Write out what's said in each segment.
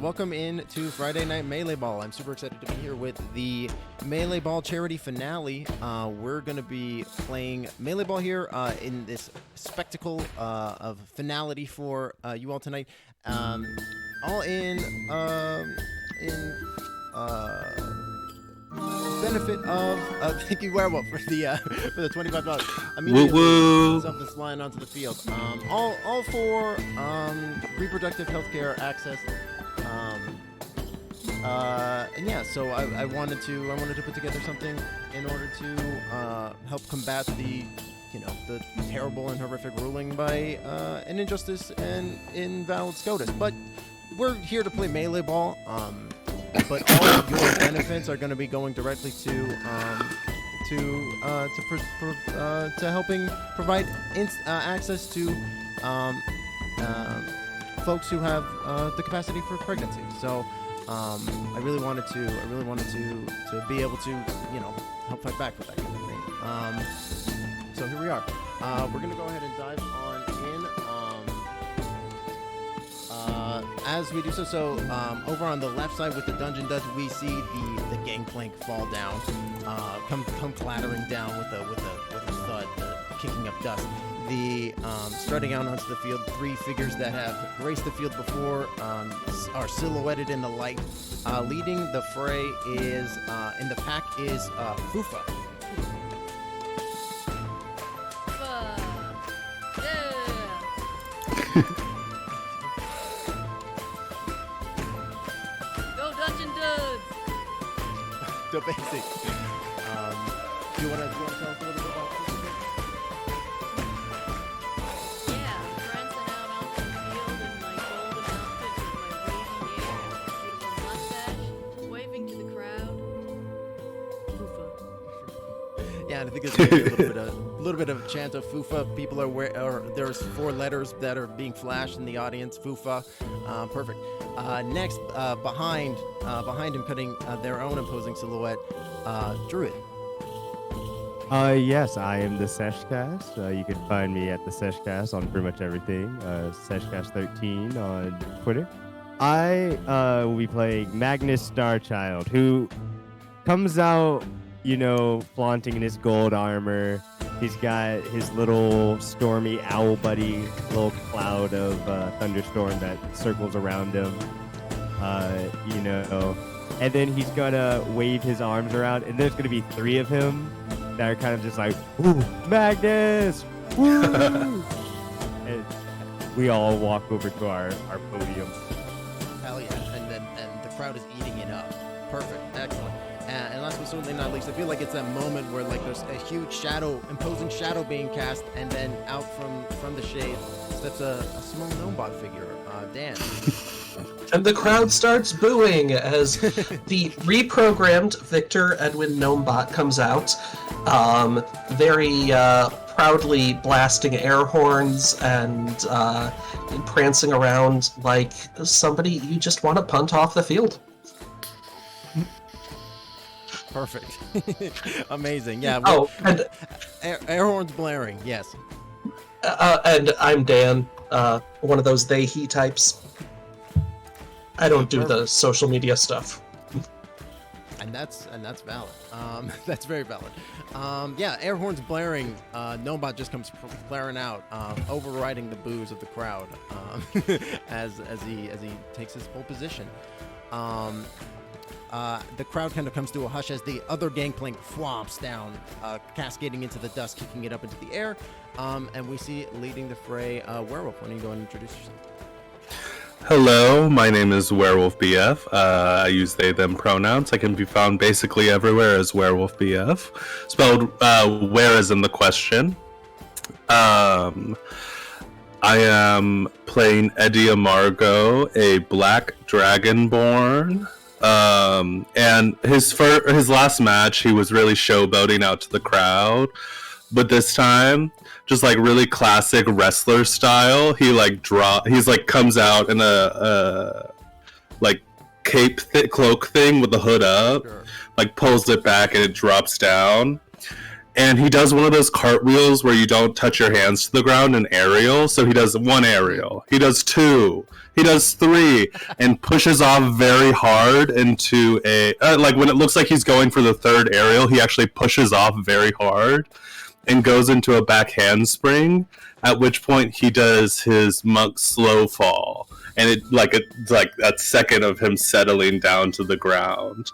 Welcome in to Friday Night Meleeball. I'm super excited to be here with the Meleeball charity finale. We're going to be playing Meleeball here in this spectacle of finality for you all tonight. All in benefit of thank you, Werewolf, for the $25. Immediately something flying onto the field. All for reproductive healthcare access. And yeah, so I wanted to put together something in order to help combat the terrible and horrific ruling by an injustice and invalid SCOTUS. But we're here to play Meleeball. But all of your benefits are going to be going directly to helping provide access to folks who have the capacity for pregnancy. So I really wanted to be able to help fight back with that kind of thing. So here we are. We're gonna go ahead and dive on in. As we do so, over on the left side with the dungeon dust, we see the gangplank fall down, come clattering down with a thud, kicking up dust. The starting out onto the field, three figures that have graced the field before are silhouetted in the light. Leading the fray is in the pack is Fufa. Go Dungeon Dudes! The basic. Do you want to tell us a little bit about Fufa? Yeah, and I think there's maybe a little bit of a chant of Fufa. People are there's four letters that are being flashed in the audience. Fufa, perfect. Next, behind him, cutting their own imposing silhouette, Druid. Yes, I am the Seshcast. You can find me at the Seshcast on pretty much everything. Seshcast13 on Twitter. I will be playing Magnus Starchild, who comes out, flaunting in his gold armor. He's got his little stormy owl buddy, little cloud of thunderstorm that circles around him. And then he's gonna wave his arms around, and there's gonna be three of him that are kind of just like, "Ooh, Magnus! Woo!" And we all walk over to our podium. Hell yeah! And the crowd is eating it up. Perfect, excellent. And last but certainly not least, I feel like it's that moment where there's a huge shadow, imposing shadow being cast, and then out from the shade steps a small gnomebot figure, Dan. And the crowd starts booing as the reprogrammed Victor Edwin Gnomebot comes out, very proudly blasting air horns and prancing around like somebody you just want to punt off the field. Perfect. Amazing. Yeah. Oh, and air horns blaring. Yes. And I'm Dan, one of those they/he types. I don't do the social media stuff. And that's valid. That's very valid. Yeah, air horns blaring. Gnomebot just comes blaring out, overriding the boos of the crowd as he takes his pole position. The crowd kind of comes to a hush as the other gangplank flomps down, cascading into the dust, kicking it up into the air. And we see leading the fray, Werewolf. Why don't you go and introduce yourself? Hello, my name is Wherewolfbf. I use they, them pronouns. I can be found basically everywhere as Wherewolfbf. Spelled where as in the question. I am playing Eddie Amargo, a black dragonborn. And his last match, he was really showboating out to the crowd. But this time, just like really classic wrestler style, he comes out in a cloak thing with the hood up, sure. Like pulls it back and it drops down. and he does one of those cartwheels where you don't touch your hands to the ground, an aerial. So he does 1 aerial, he does 2, he does 3, and pushes off very hard into a like when it looks like he's going for the 3rd aerial, he actually pushes off very hard and goes into a back handspring, at which point he does his monk slow fall, and it's like that second of him settling down to the ground,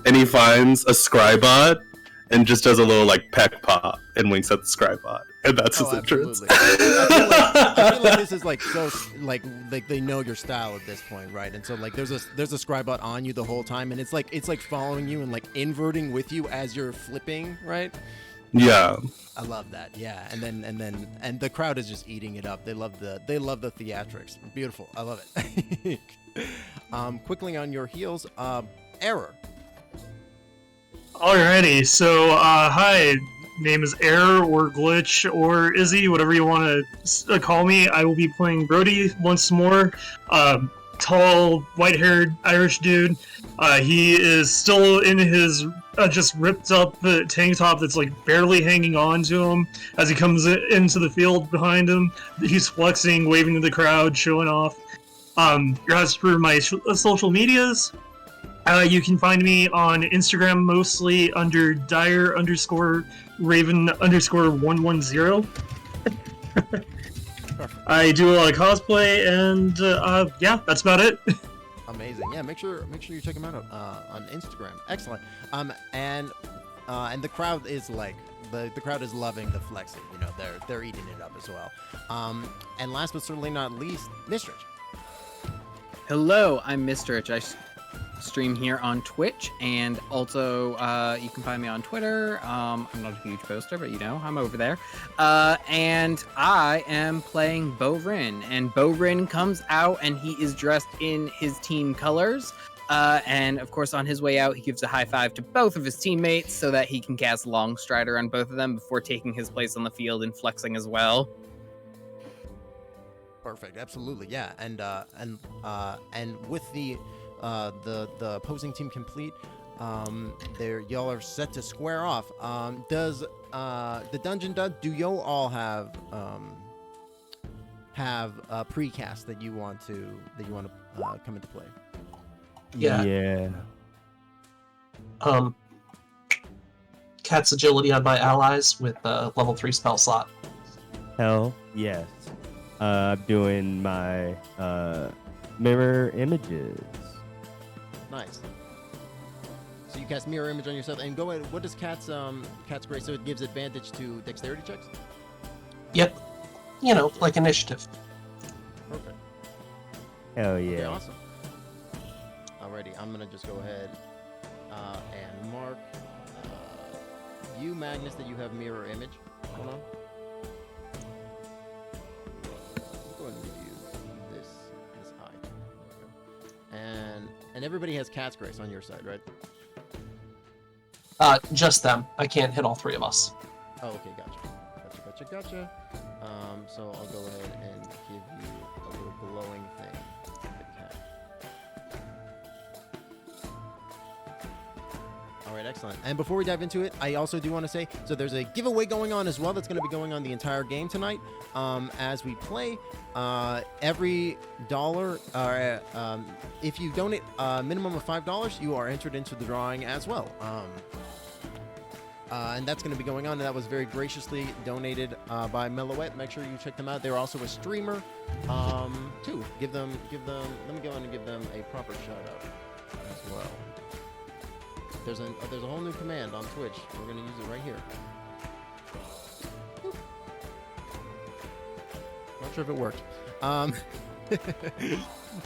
and he finds a Scrybot and just does a little like peck pop and winks at the Scrybot, and that's his entrance. I feel like this is like so like they know your style at this point, right? And so like there's a Scrybot on you the whole time, and it's like following you and like inverting with you as you're flipping, right? Yeah, I love that. Yeah, and the crowd is just eating it up. They love the theatrics. Beautiful. I love it. Quickly on your heels, Error. Alrighty, so hi, name is Error or Glitch or Izzy, whatever you want to call me. I will be playing Brody once more. Tall, white-haired Irish dude. He is still in his just ripped up tank top that's like barely hanging on to him as he comes into the field behind him. He's flexing, waving to the crowd, showing off. As for my social medias, you can find me on Instagram mostly under dire_Raven_110. I do a lot of cosplay, and yeah, that's about it. Amazing. Yeah, make sure you check him out on Instagram. Excellent. And the crowd is like the crowd is loving the flexing. You know, they're eating it up as well. And last but certainly not least, Mystrich. Hello, I'm Mystrich. I stream here on Twitch, and also you can find me on Twitter. I'm not a huge poster, but you know, I'm over there. And I am playing Bowrin, and Bowrin comes out and he is dressed in his team colors. And of course, on his way out, he gives a high five to both of his teammates so that he can cast Long Strider on both of them before taking his place on the field and flexing as well. Perfect. Absolutely. Yeah. And with the opposing team complete, y'all are set to square off. Does the Dungeon Dud, do you all have a precast that you want to come into play? Yeah. Cat's agility on my allies with level 3 spell slot. Hell yes. I'm doing my mirror images. Nice. So you cast mirror image on yourself, and go ahead. What does Cat's Grace? So it gives advantage to dexterity checks. Yep. You know, like initiative. Perfect. Hell yeah. Okay, awesome. Alrighty, I'm gonna just go ahead and mark you, Magnus, that you have mirror image. Hold on. Go ahead and give you this eye. And everybody has Cat's Grace on your side, right? Just them. I can't hit all 3 of us. Oh, okay, gotcha. So I'll go ahead and give you a little glowing thing for the cat. All right, excellent. And before we dive into it, I also do want to say, so there's a giveaway going on as well that's going to be going on the entire game tonight. As we play, every dollar, if you donate a minimum of $5, you are entered into the drawing as well. And that's going to be going on, and that was very graciously donated by Meleeball. Make sure you check them out. They're also a streamer, too. Give them. Let me go in and give them a proper shout out as well. There's a whole new command on Twitch. We're going to use it right here. Not sure if it worked.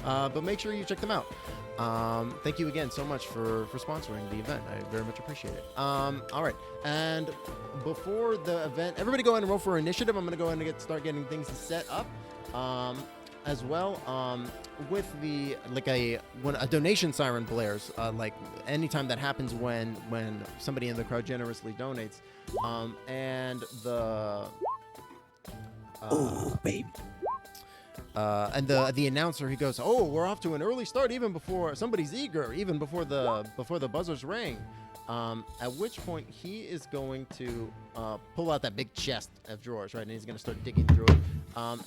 But make sure you check them out. Thank you again so much for sponsoring the event. I very much appreciate it. All right, and before the event, everybody go ahead and roll for initiative. I'm going to go ahead and start getting things set up as well. With the when a donation siren blares, like anytime that happens when somebody in the crowd generously donates, and the Oh, baby. and the announcer, he goes, "Oh, we're off to an early start, even before somebody's eager, even before the buzzers ring." At which point he is going to pull out that big chest of drawers, right? And he's going to start digging through it.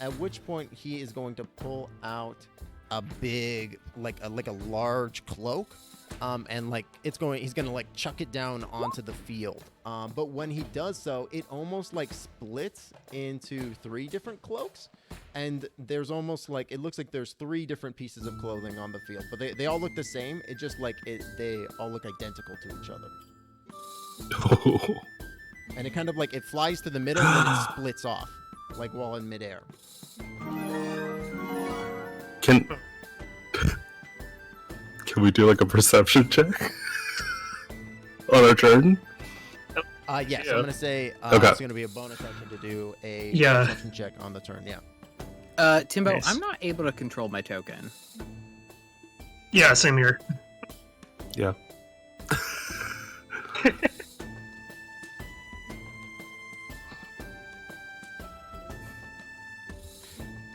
At which point he is going to pull out a big, like a large cloak, and he's going to like chuck it down onto the field. But when he does so, it almost like splits into 3 different cloaks. And there's almost like, it looks like there's 3 different pieces of clothing on the field, but they all look the same. It just like they all look identical to each other. And it kind of like, it flies to the middle and then it splits off, like while in midair. Can we do like a perception check on our turn? Yes, Yeah. I'm gonna say Okay. it's gonna be a bonus action to do a Yeah. perception check on the turn. Yeah. Timbo, Nice. I'm not able to control my token. Yeah, same here. Yeah.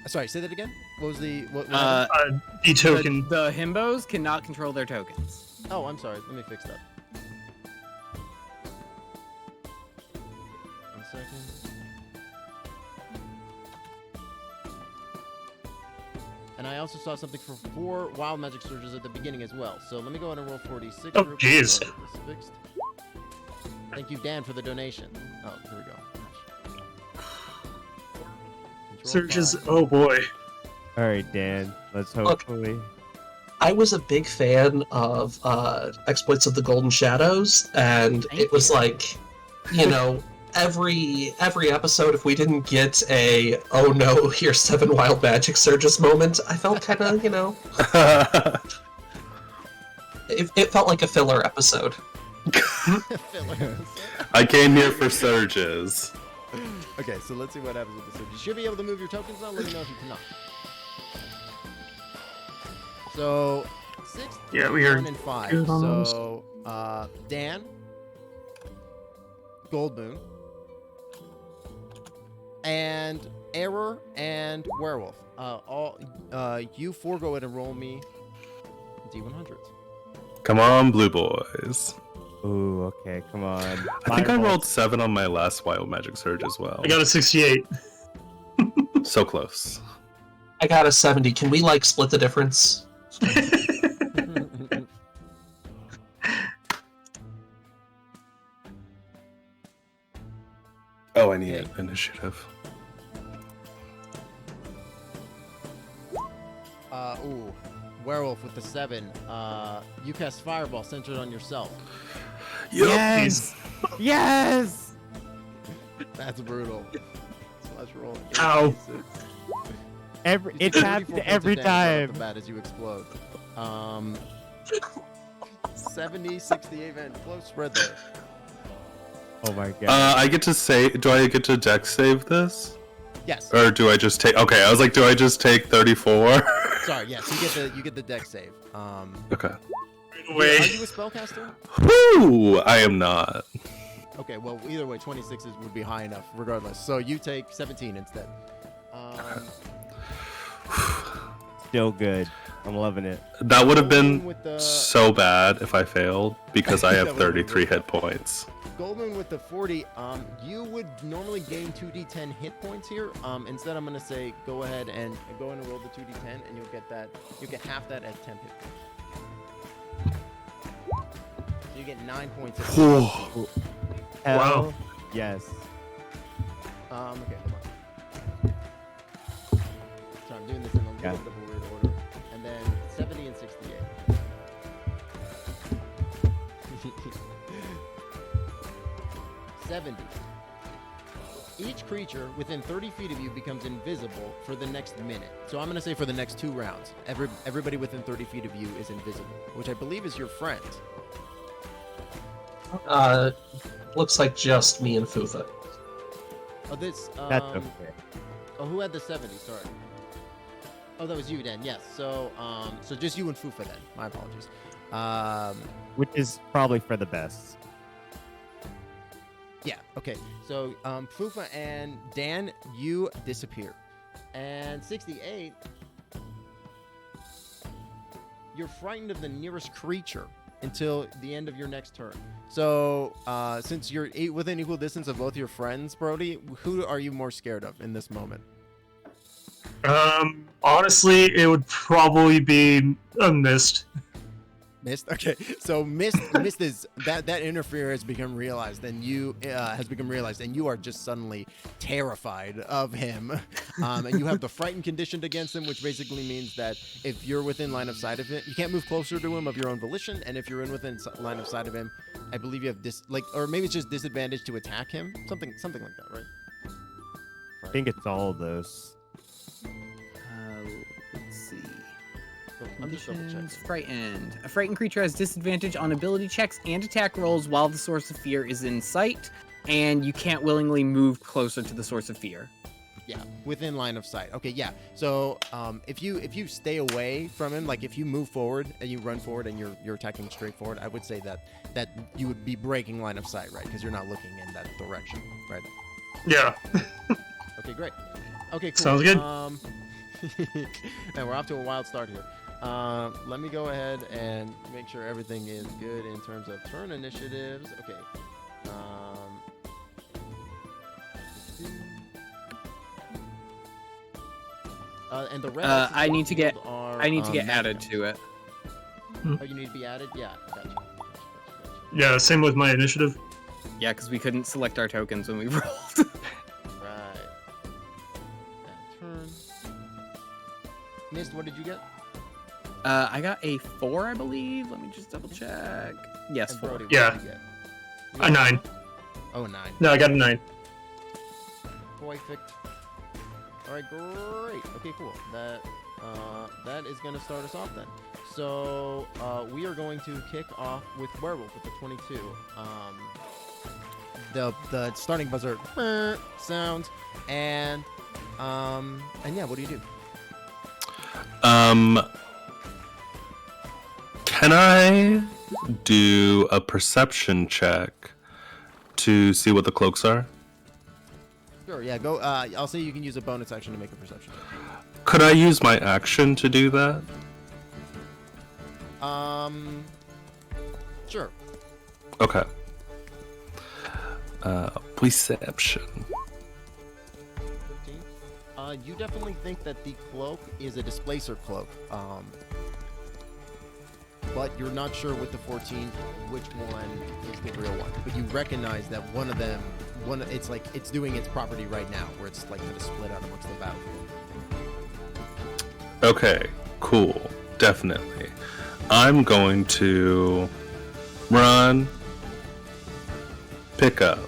Sorry, say that again. What was the what? The token. The Himbos cannot control their tokens. Oh, I'm sorry. Let me fix that. 1 second. And I also saw something for 4 wild magic surges at the beginning as well. So let me go ahead and roll 46. Oh, real quick jeez. so I get this fixed. Thank you, Dan, for the donation. Oh, here we go. Control Surges. 5. Oh boy. All right, Dan. Let's Look. hopefully. I was a big fan of Exploits of the Golden Shadows, and Thank it was you. like, you know, every episode, if we didn't get a "oh no, here's 7 wild magic surges" moment, I felt kind of, you know, it felt like a filler episode. Filler. I came here for surges. Okay, so let's see what happens with the surge. You should be able to move your tokens now. Let me know if you cannot. So, 6, Yeah, we are 1, and 5. good on those. So, Dan, Goldmoon, and Error and Werewolf. You 4 go ahead and roll me D100s. Come on, blue boys. Ooh, okay, come on. I think I Fireball. rolled 7 on my last wild magic surge as well. I got a 68. So close. I got a 70. Can we, like, split the difference? Oh, I need an initiative. Ooh. Werewolf with the 7. You cast Fireball centered on yourself. Yes! Yes! That's brutal. Slash roll. Ow. 86. It happens every time. Bad as you explode. 70, 68, man. Close spread there. Oh my god. I get to say, do I get to dex save this? Yes. Or do I just take, okay, I was like, do I just take 34? Sorry, yes, you get the dex save. Okay. Right Are away. you a spellcaster? Whoo! I am not. Okay, well, either way, 26 would be high enough, regardless. So you take 17 instead. Still good. I'm loving it. That would have been With the so bad if I failed, because I That have would've been 33 brutal. hit points. Goldmoon with the 40, you would normally gain 2d10 hit points here. Instead, I'm gonna say go ahead and roll the 2d10, and you'll get half that as 10 hit points. So you get 9 points. Of Whew. Hell Wow. yes. Okay, hold on. So I'm doing this in a little Yeah. bit of a weird order, and then 70 and 68. 70. Each creature within 30 feet of you becomes invisible for the next minute. So I'm going to say for the next 2 rounds. Everybody within 30 feet of you is invisible, which I believe is your friend. Looks like just me and Fufa. Oh, this. That's okay. Oh, who had the 70? Sorry. Oh, that was you, Dan. Yes. So, so just you and Fufa then. My apologies. Which is probably for the best. Yeah. Okay. So, Fufa and Dan, you disappear. And 68. You're frightened of the nearest creature until the end of your next turn. So, since you're within equal distance of both your friends, Brody, who are you more scared of in this moment? Honestly, it would probably be a Mist. Mist. Okay, so Mist is that interferer has become realized, and you and you are just suddenly terrified of him, and you have the frightened conditioned against him, which basically means that if you're within line of sight of him, you can't move closer to him of your own volition, and if you're within line of sight of him, I believe you have or maybe it's just disadvantage to attack him, something like that, right? I think it's all of those. Let's see. I'm just double checking. Conditions, frightened. A frightened creature has disadvantage on ability checks and attack rolls while the source of fear is in sight, and you can't willingly move closer to the source of fear. Yeah, within line of sight. Okay, yeah. So if you stay away from him, like if you move forward and you run forward and you're attacking straight forward, I would say that you would be breaking line of sight, right? Because you're not looking in that direction, right? Yeah. Okay, great. Okay, cool. Sounds good. And we're off to a wild start here. Let me go ahead and make sure everything is good in terms of turn initiatives. Okay. And the rest. I need to get are, added to it. Oh, you need to be added? Yeah, gotcha. Yeah, same with my initiative. Yeah, because we couldn't select our tokens when we rolled. Right. And turn. Mist, what did you get? I got a 4, I believe. Let me just double check. Yes, And 4. Brody, what Yeah. did you get? A 9. Oh, 9. No, I got a 9. Perfect. All right, great. Okay, cool. That is going to start us off then. So we are going to kick off with Werewolf with the 22. The starting buzzer sounds, and yeah, what do you do? Can I do a perception check to see what the cloaks are? Sure, yeah, go. I'll say you can use a bonus action to make a perception check. Could I use my action to do that? Sure. Okay. Perception. 15. You definitely think that the cloak is a displacer cloak. But you're not sure with the 14 which one is the real one. But you recognize that one of them, it's like it's doing its property right now, where it's like kind of split out amongst the battlefield. Okay, cool. Definitely. I'm going to run, pick up.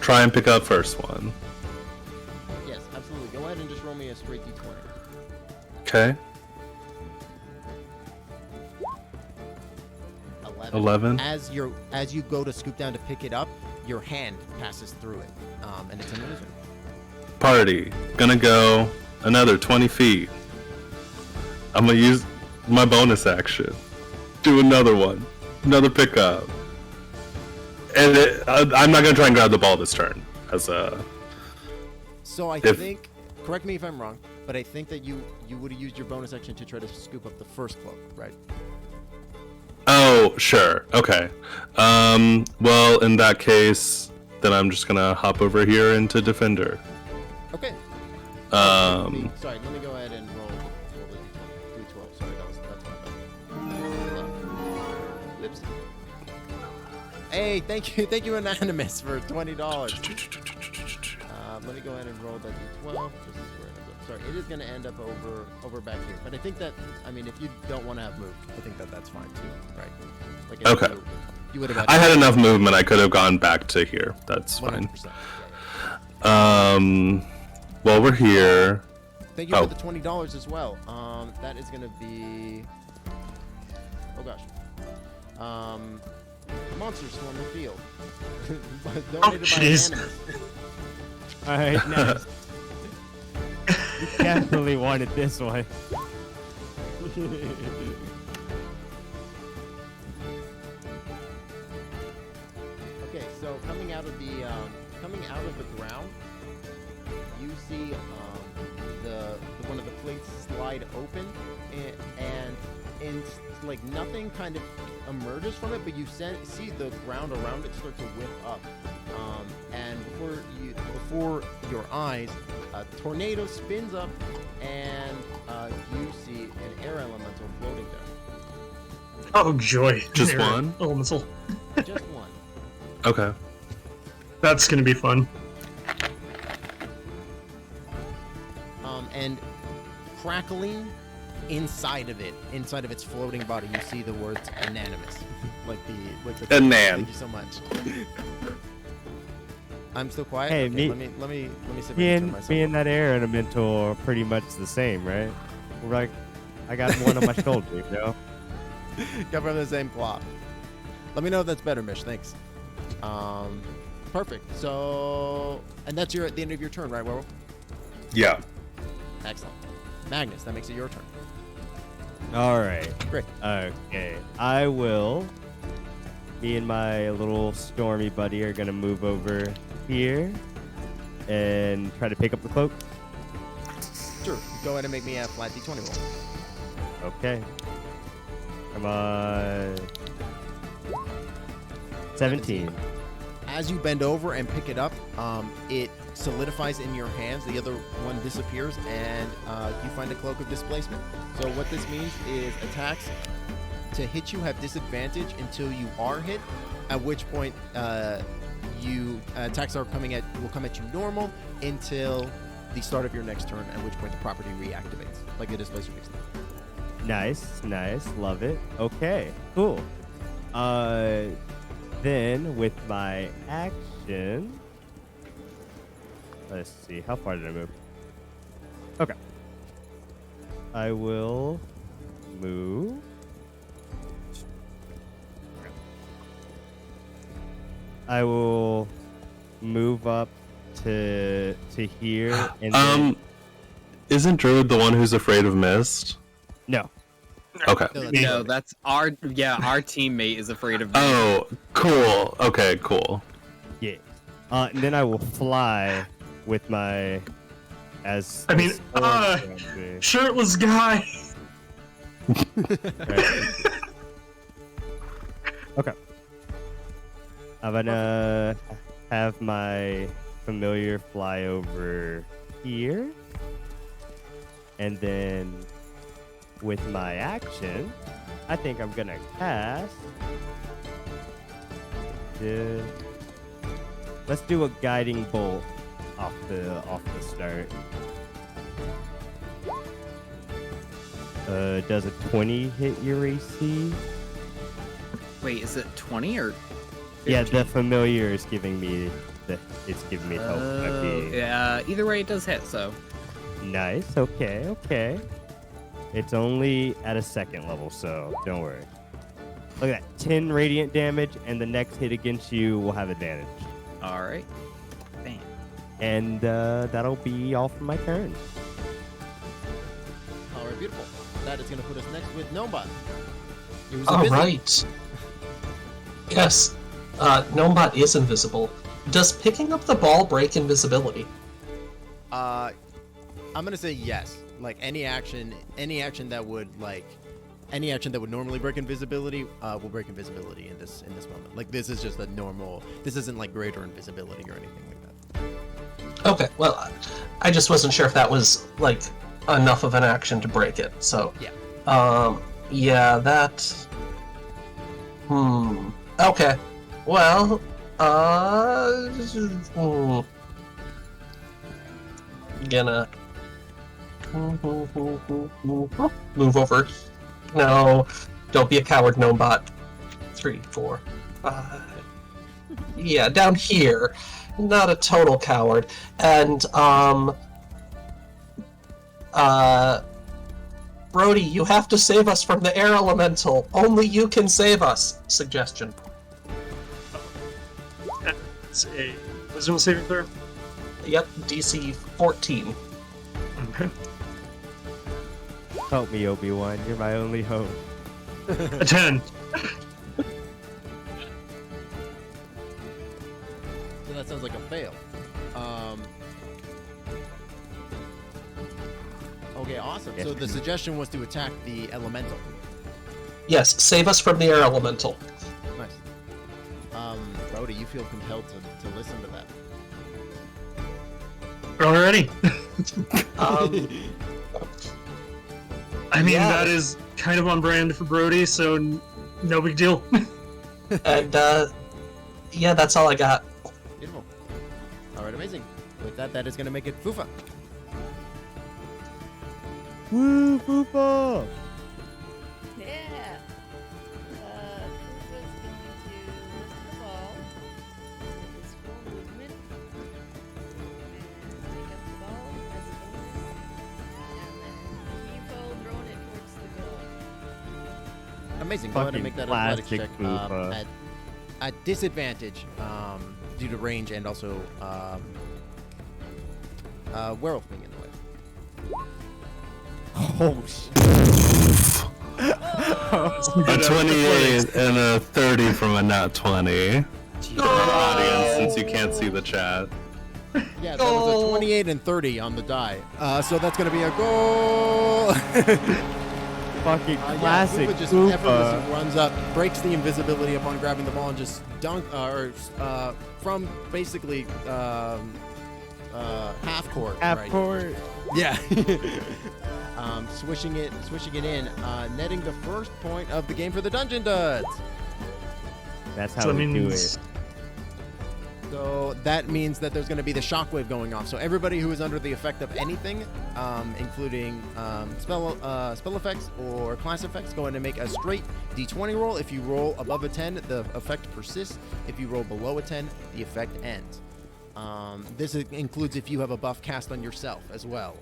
Try and pick up first one. Yes, absolutely. Go ahead and just roll me a straight d20. Okay. 11. As you go to scoop down to pick it up, your hand passes through it, and it's an illusion. Party. Gonna go another 20 feet. I'm gonna use my bonus action. Do another one. Another pickup. And I'm not gonna try and grab the ball this turn. So I think, correct me if I'm wrong, but I think that you would have used your bonus action to try to scoop up the first cloak, right? Oh, sure. Okay. Well, in that case, then I'm just gonna hop over here into Defender. Okay. Um, Sorry, let me go ahead and roll the d12. Sorry, that's my bad. Whoops. Hey, thank you, Anonymous, for $20. Let me go ahead and roll that d12. This is where it ends up. Sorry, it is going to end up over back here. But I think that, I mean, if you don't want to have moved, I think that that's fine too, right? Like if Okay. You would have. I had enough movement. I could have gone back to here. That's fine. 100%. Yeah. While we're here. Thank you for the $20 as well. That is going to be. Oh gosh. Monsters Swarm the Field. Donated by jeez. Anonymous. All right, nice. You definitely wanted this one. Okay, so coming out of the ground, you see the one of the plates slide open, and like nothing kind of emerges from it, but you see the ground around it start to whip up, and before your eyes, a tornado spins up, and you see an air elemental floating there. Oh joy! Just Air one? elemental. Just one. Okay. That's gonna be fun. And crackling inside of its floating body, you see the words "anonymous," like the Anan. Thank you so much. I'm still quiet. Hey, okay, me- let me see if I Me can turn and, myself me and up. that air elemental are pretty much the same, right? We're like, I got one on my shoulder, you know? Come from the same cloth. Let me know if that's better, Mish. Thanks. Perfect. So, and that's at the end of your turn, right, Werewolf? Yeah. Excellent. Magnus, that makes it your turn. All right. Great. Okay. I will. Me and my little stormy buddy are going to move over here and try to pick up the cloak. Sure. Go ahead and make me a flat d20 roll. Okay. Come on. 17. As you bend over and pick it up, it solidifies in your hands. The other one disappears, and you find a Cloak of Displacement. So what this means is attacks to hit you have disadvantage until you are hit, at which point attacks will come at you normal until the start of your next turn, at which point the property reactivates, like the displacer fixed. Nice. Love it. Okay. Cool. Then with my action, let's see, how far did I move? Okay. I will move. I will move up to here and then, Isn't Druid the one who's afraid of mist? no. Okay. No, No, that's our teammate is afraid of me. Oh, cool. Okay, cool. Yeah. And then I will fly with my I mean, shirtless guy. Right. Okay. I'm gonna have my familiar fly over here. And then with my action, I think I'm gonna cast. Let's do a guiding bolt off the start. Does a 20 hit your AC? Wait, is it 20 or? 15? Yeah, the familiar is giving me help. Yeah. Either way, it does hit. So. Nice. Okay. It's only at a second level, so don't worry. Look at that, 10 radiant damage, and the next hit against you will have advantage. All right. Bam. And that'll be all for my turn. All right, beautiful. That is going to put us next with Gnomebot. All right. Yes, Gnomebot is invisible. Does picking up the ball break invisibility? I'm gonna say yes. Like any action that would normally break invisibility will break invisibility in this moment. Like this is just a normal. This isn't like greater invisibility or anything like that. Okay, well, I just wasn't sure if that was like enough of an action to break it. So Yeah. Yeah, that. Okay. Well, gonna move over. No, don't be a coward, Gnomebot. 3, 4, 5. Yeah, down here. Not a total coward. And Brody, you have to save us from the air elemental. Only you can save us. Suggestion. It's a wisdom saving throw. Yep, DC 14. Okay. Help me, Obi-Wan. You're my only hope. A 10. So that sounds like a fail. So the suggestion was to attack the elemental. Yes, save us from the air elemental. Nice. Brody, you feel compelled to listen to that. Alrighty. I mean, Yeah. that is kind of on brand for Brody, so no big deal. And, yeah, that's all I got. Beautiful. All right, amazing. With that, that is going to make it Fufa. Woo, Fufa! Yeah. Kufa's going to lift the ball with his full movement and pick up the ball as a bonus, and then keep on throwing it towards the goal. Amazing. Go ahead and Fucking make that athletics plastic check Fufa. at disadvantage due to range and also werewolf being in the way. Oh, shit. A 28 and a 30 from a nat 20. For our audience, since you can't see the chat. Yeah, that was a 28 and 30 on the die. So that's going to be a goal. Fucking Yeah, classic Fufa just Fufa. effortlessly runs up, breaks the invisibility upon grabbing the ball, and just from basically half court. Half right? court. Yeah. Swishing it in, netting the first point of the game for the Dungeon Duds. That's So how that we do means- it. So that means that there's going to be the shockwave going off. So everybody who is under the effect of anything, including spell effects or class effects, go ahead and make a straight d20 roll. If you roll above a 10, the effect persists. If you roll below a 10, the effect ends. This includes if you have a buff cast on yourself as well.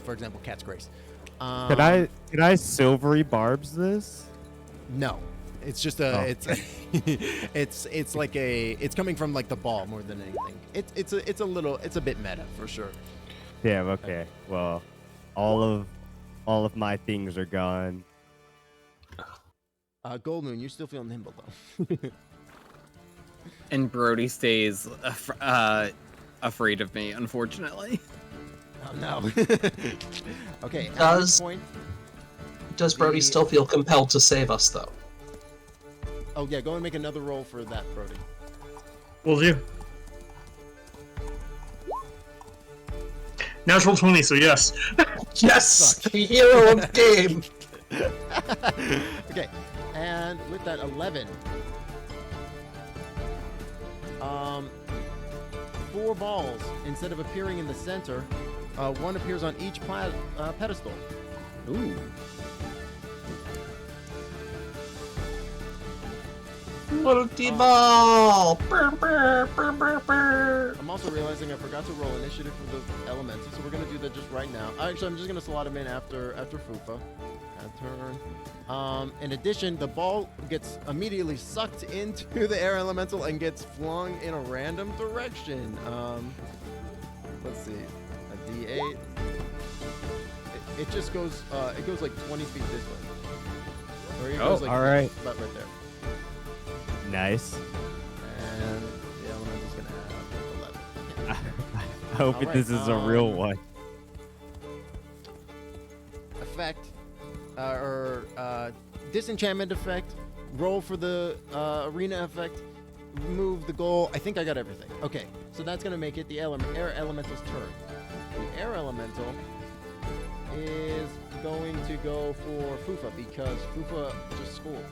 For example, Cat's Grace. Could I silvery barbs this? No, it's just it's like it's coming from like the ball more than anything. It's a bit meta for sure. Damn. Okay. Well, all of my things are gone. Goldmoon, you're still feeling nimble though. And Brody stays afraid of me, unfortunately. Oh no. Okay. At Does- this point, Does Brody The- still feel compelled to save us, though? oh yeah, go and make another roll for that, Brody. Will do. Natural 20, so yes. Yes! The hero of the game! Okay, and with that 11, 4 balls instead of appearing in the center, one appears on each pedestal. Ooh. Multi ball! Brr, brr, brr, brr, brr. I'm also realizing I forgot to roll initiative for the elemental, so we're gonna do that just right now. Actually, I'm just gonna slot him in after Fufa. Turn. In addition, the ball gets immediately sucked into the air elemental and gets flung in a random direction. Let's see, a D8. It just goes. It goes like 20 feet this way. Or it goes like all right. about right there. Nice. And the elemental's gonna have 11. I hope All right, this is a real one. Effect disenchantment effect, roll for the arena effect, move the goal. I think I got everything. Okay, so that's gonna make it the air elemental's turn. The air elemental is going to go for Fufa because Fufa just scored.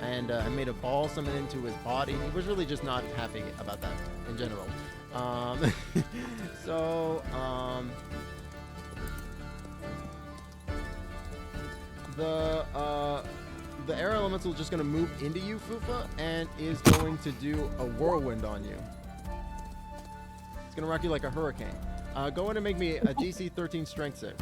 And I made a ball summon into his body. He was really just not happy about that in general. The air elemental is just going to move into you, Fufa, and is going to do a whirlwind on you. It's going to rock you like a hurricane. Go in and make me a DC 13 strength save.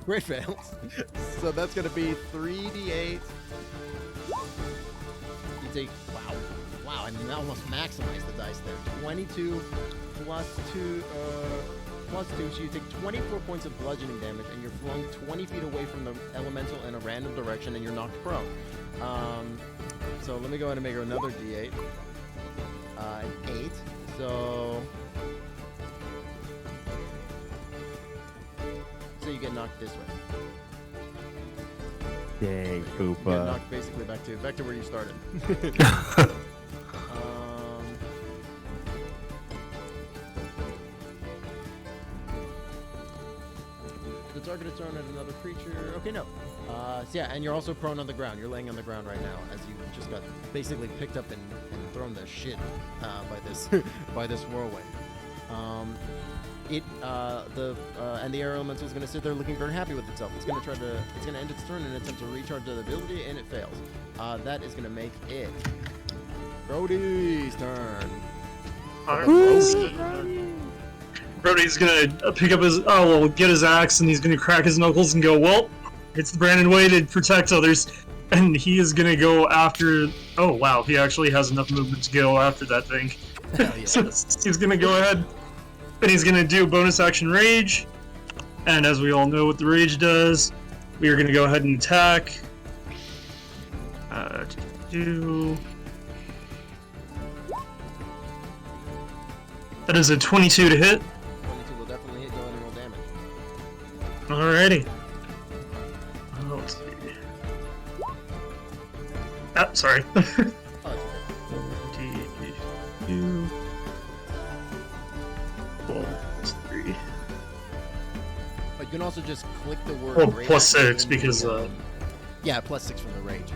Great fails. So that's going to be 3d8. You take, wow, and you almost maximize the dice there. 22 plus 2, so you take 24 points of bludgeoning damage, and you're flung 20 feet away from the elemental in a random direction, and you're knocked prone. So let me go ahead and make her another d8. An 8, So you get knocked this way. Dang, You get Koopa. knocked basically back to where you started. The target is thrown at another creature. Okay, no. So yeah, and you're also prone on the ground. You're laying on the ground right now as you just got basically picked up and thrown to shit by this by this whirlwind. And the air elemental is going to sit there looking very happy with itself. It's going to end its turn in an attempt to recharge the ability, and it fails. That is going to make it Brody's turn. Brody's gonna pick up get his axe, and he's gonna crack his knuckles and go, well, it's the Brandon way to protect others. And he is gonna go after, oh wow, he actually has enough movement to go after that thing. Hell yeah. So he's gonna go ahead, and he's gonna do bonus action rage. And as we all know what the rage does, we are gonna go ahead and attack. That is a 22 to hit. 22 will definitely hit. Go ahead and roll damage. Alrighty. Let's see. Ah, sorry. Oh, that's okay. 22. 12 plus 3. But you can also just click the word Well, Great plus Axe 6 in because, the, yeah, plus 6 from the rage.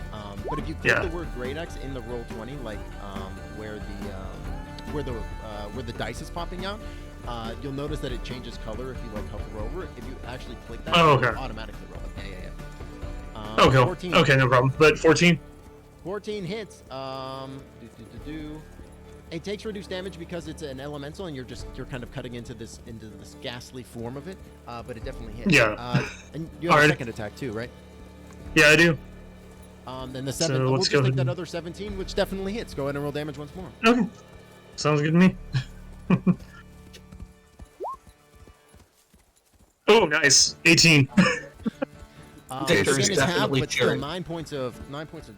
But if you click Yeah. the word Great Axe in the roll 20, like where the dice is popping out, you'll notice that it changes color if you like hover over it. If you actually click that, Oh, it'll okay. automatically roll it. Yeah. Okay, 14. okay, no problem. But 14? 14 hits. It takes reduced damage because it's an elemental, and you're kind of cutting into this ghastly form of it. But it definitely hits. Yeah. And you have a Alright. second attack too, right? Yeah, I do. Then the So 7. We'll let's just go take ahead that and- other 17, which definitely hits. Go ahead and roll damage once more. Okay. Sounds good to me. Oh, nice. 18. Victor's Again, it's half, definitely but still cheering. 9 points of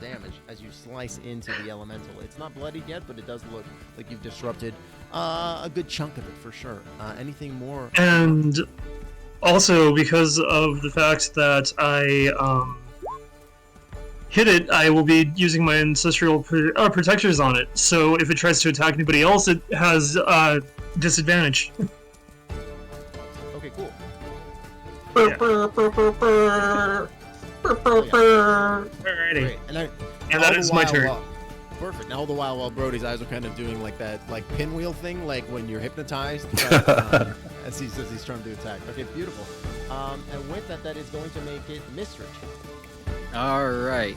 damage as you slice into the elemental. It's not bloodied yet, but it does look like you've disrupted a good chunk of it for sure. Anything more? And also, because of the fact that I hit it, I will be using my ancestral protectors on it. So if it tries to attack anybody else, it has disadvantage. Okay, cool. Yeah. Alrighty. Great. And And all that the is my while, turn. Perfect. Now all the while Brody's eyes are kind of doing like that, like pinwheel thing, like when you're hypnotized, but, as he's trying to attack. Okay, beautiful. And with that is going to make it Mystrich. Alright.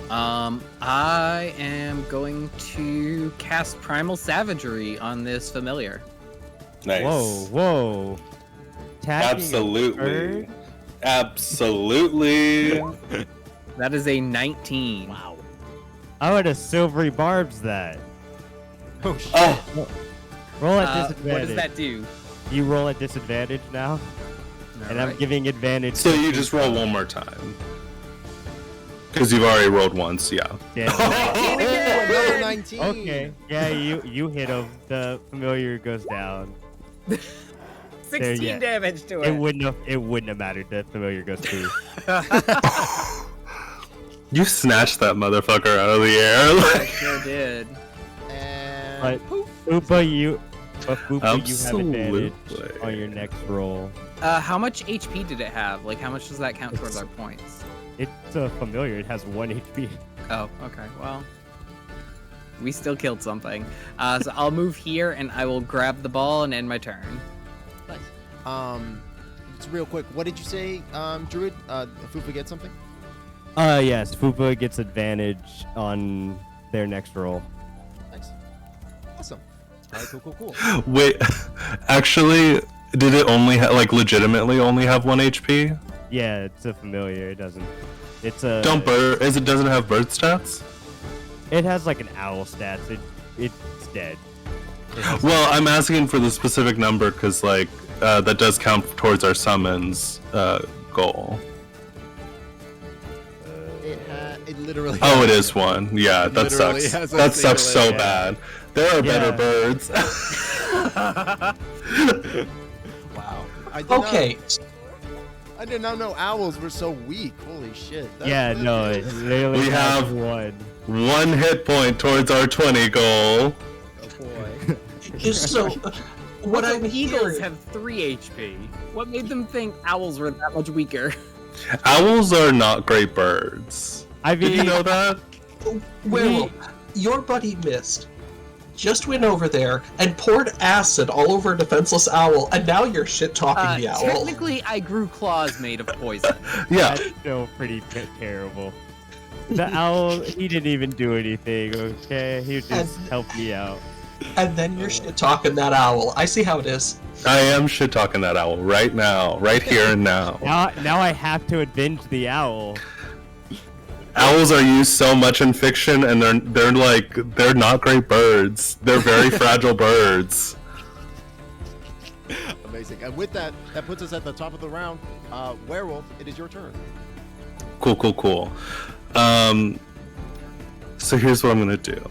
I am going to cast Primal Savagery on this familiar. Nice. Whoa. Attacking a Absolutely. bird? Absolutely. That is a 19. Wow. I would have silvery barbs that. Oh shit. Oh, Roll at disadvantage. What does that do? You roll at disadvantage now, and I'm Alright. giving advantage. so you just roll one more time. Because you've already rolled once, yeah. Damn. Another 19. Okay. Yeah, you hit him. The familiar goes down. 16 yeah. damage to It wouldn't have mattered. The familiar goes through. You snatched that motherfucker out of the air. I Like, sure did. And But poof. Fupa, you have advantage Absolutely. on your next roll. How much HP did it have? Like, how much does that count towards our points? It's a familiar. It has 1 HP. Oh, okay. Well, we still killed something. So I'll move here, and I will grab the ball and end my turn. Nice. Just real quick, what did you say, Druid? Fupa get something? Yes. Fupa gets advantage on their next roll. Nice. Awesome. All right, cool. wait, actually, did it only legitimately only have 1 HP? Yeah, it's a familiar. It doesn't. It's a. Doesn't it have bird stats? It has like an owl stats. It's dead. It has- Well, I'm asking for the specific number because that does count towards our summons goal. It literally. Oh, it is 1. Yeah, that Literally sucks. has a That sucks so singular, yeah. bad. There are better Yeah. birds. Wow. Okay, I did not know owls were so weak. Holy shit. Yeah, no, it literally We has have- one. 1 hit point towards our 20 goal. Oh boy. so what Also, I'm eagles hearing... have 3 HP. What made them think owls were that much weaker? Owls are not great birds. I Did you mean, know that? Werewolf, your buddy Mist just went over there and poured acid all over a defenseless owl, and now you're shit-talking the owl. Technically, I grew claws made of poison. Yeah. that's still pretty terrible. The owl, he didn't even do anything, okay? He just helped me out. And then you're shit-talking that owl. I see how it is. I am shit talking that owl right now, right here and now. Now I have to avenge the owl. Owls are used so much in fiction, and they're not great birds. They're very fragile birds. Amazing. And with that, that puts us at the top of the round. Werewolf, it is your turn. Cool. So here's what I'm gonna do.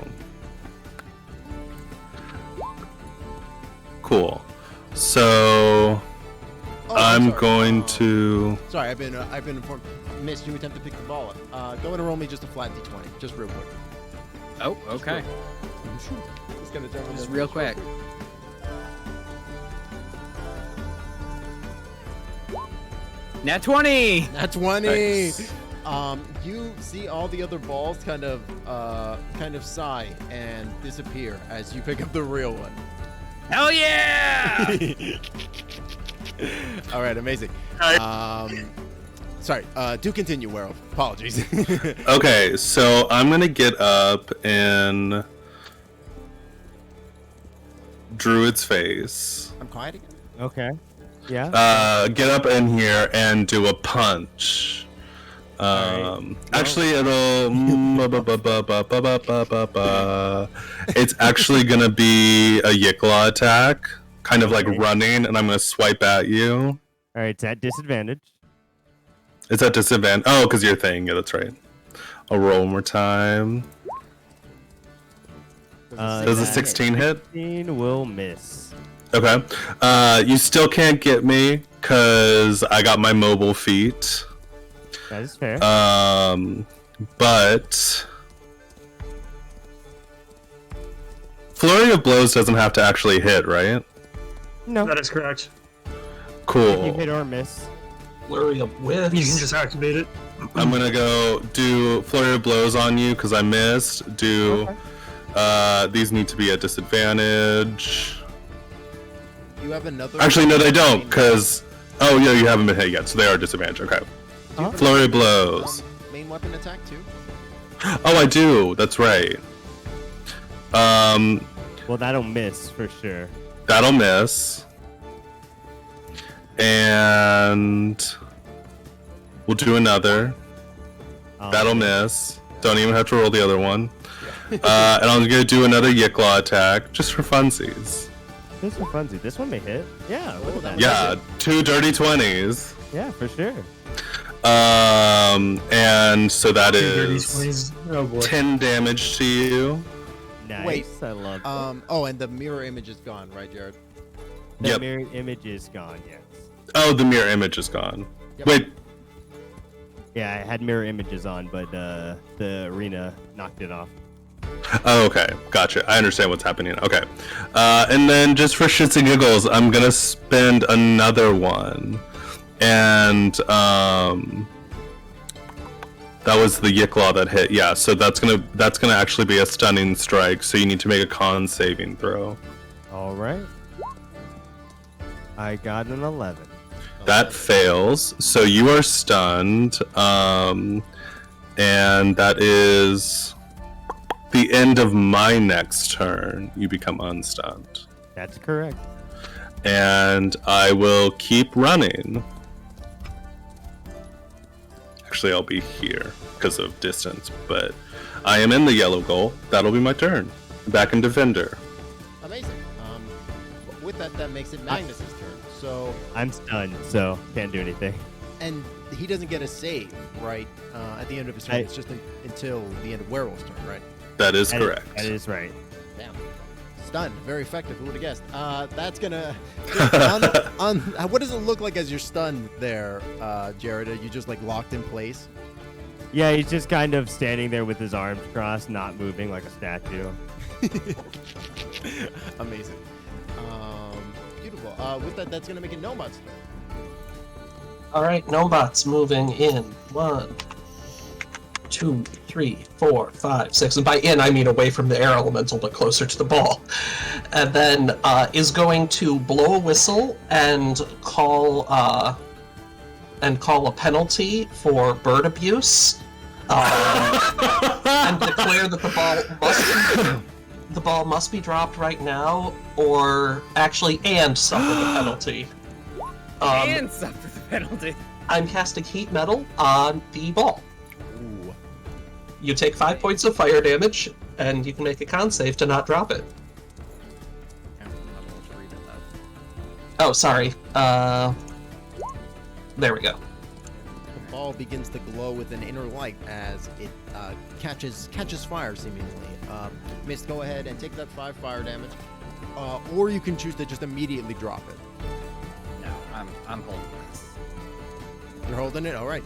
Cool. So I'm sorry. going to. Sorry, I've been informed. Miss, you attempt to pick the ball up. Go ahead and roll me just a flat d20, just real quick. Oh, okay. Just gonna jump in Just there real quick. Nat 20! That's 20. Nice. You see all the other balls kind of sigh and disappear as you pick up the real one. Hell yeah! All right, amazing. Sorry, do continue, Werewolf. Apologies. Okay, so I'm gonna get up in Druid's face. I'm quiet again. Okay. Yeah. Get up in here and do a punch. Alright. Actually, it'll. It's actually gonna be a Yikla attack, kind of like Okay. running, and I'm gonna swipe at you. All right, it's at disadvantage. It's at disadvantage. Oh, because you're thing. Yeah, that's right. I'll roll one more time. Does a 16 hit? 16 will miss. Okay. You still can't get me because I got my mobile feet. That is fair. But Flurry of Blows doesn't have to actually hit, right? no, That is correct. you Cool. hit or miss. Flurry of whiffs. You can just activate it. I'm gonna go do Flurry of Blows on you because I missed. Do these need to be at disadvantage? You have another. Actually, no, they don't, because yeah, you haven't been hit yet, so they are disadvantage. Okay. Huh? Flurry of Blows. Main weapon attack too. Oh, I do. That's right. Well, that'll miss for sure. That'll miss. And we'll do another. That'll miss. Don't even have to roll the other one. And I'm gonna do another Yikla attack just for funsies. This is funsy. This one may hit. Yeah, look at that. Yeah, 2 dirty 20s. Yeah, for sure. And so that Dirty is 20s. Oh boy. 10 damage to you. Nice. Wait, I love that. Oh, and the mirror image is gone, right, Jared? The Yep. mirrored image is gone, yes. Oh, the mirror image is gone. Yep. Wait, Yeah, I had mirror images on, but the arena knocked it off. oh, okay, gotcha. I understand what's happening. Okay, and then just for shits and giggles, I'm gonna spend another one, and that was the Yikla that hit. Yeah, so that's gonna actually be a stunning strike. So you need to make a con saving throw. All right. I got an 11. That fails, so you are stunned, and that is the end of my next turn. You become unstunned, That's correct. and I will keep running. Actually, I'll be here because of distance, but I am in the yellow goal. That'll be my turn. Back in Defender. Amazing. With that, that makes it Magnus's turn. So, I'm stunned, so can't do anything. and he doesn't get a save, right? At the end of his turn, it's just until the end of Werewolf's turn, right? That is correct. That is right. Damn. Stun, very effective. Who would have guessed? That's gonna. What does it look like as you're stunned there, Jared? Are you just like locked in place? Yeah, he's just kind of standing there with his arms crossed, not moving like a statue. Amazing. Beautiful. With that, that's gonna make it Gnomebot's turn. All right, Gnomebot's moving in. 1, 2, 3, 4, 5, 6. And by in, I mean away from the air elemental, but closer to the ball. And then is going to blow a whistle and call a penalty for bird abuse, and declare that the ball must be dropped right now, or actually, and suffer the penalty. And suffer the penalty. I'm casting heat metal on the ball. Ooh. You take 5 points of fire damage, and you can make a con save to not drop it. Oh, sorry. There we go. The ball begins to glow with an inner light as it catches fire, seemingly. Mist, go ahead and take that 5 fire damage, or you can choose to just immediately drop it. No, I'm holding this. You're holding it? All right.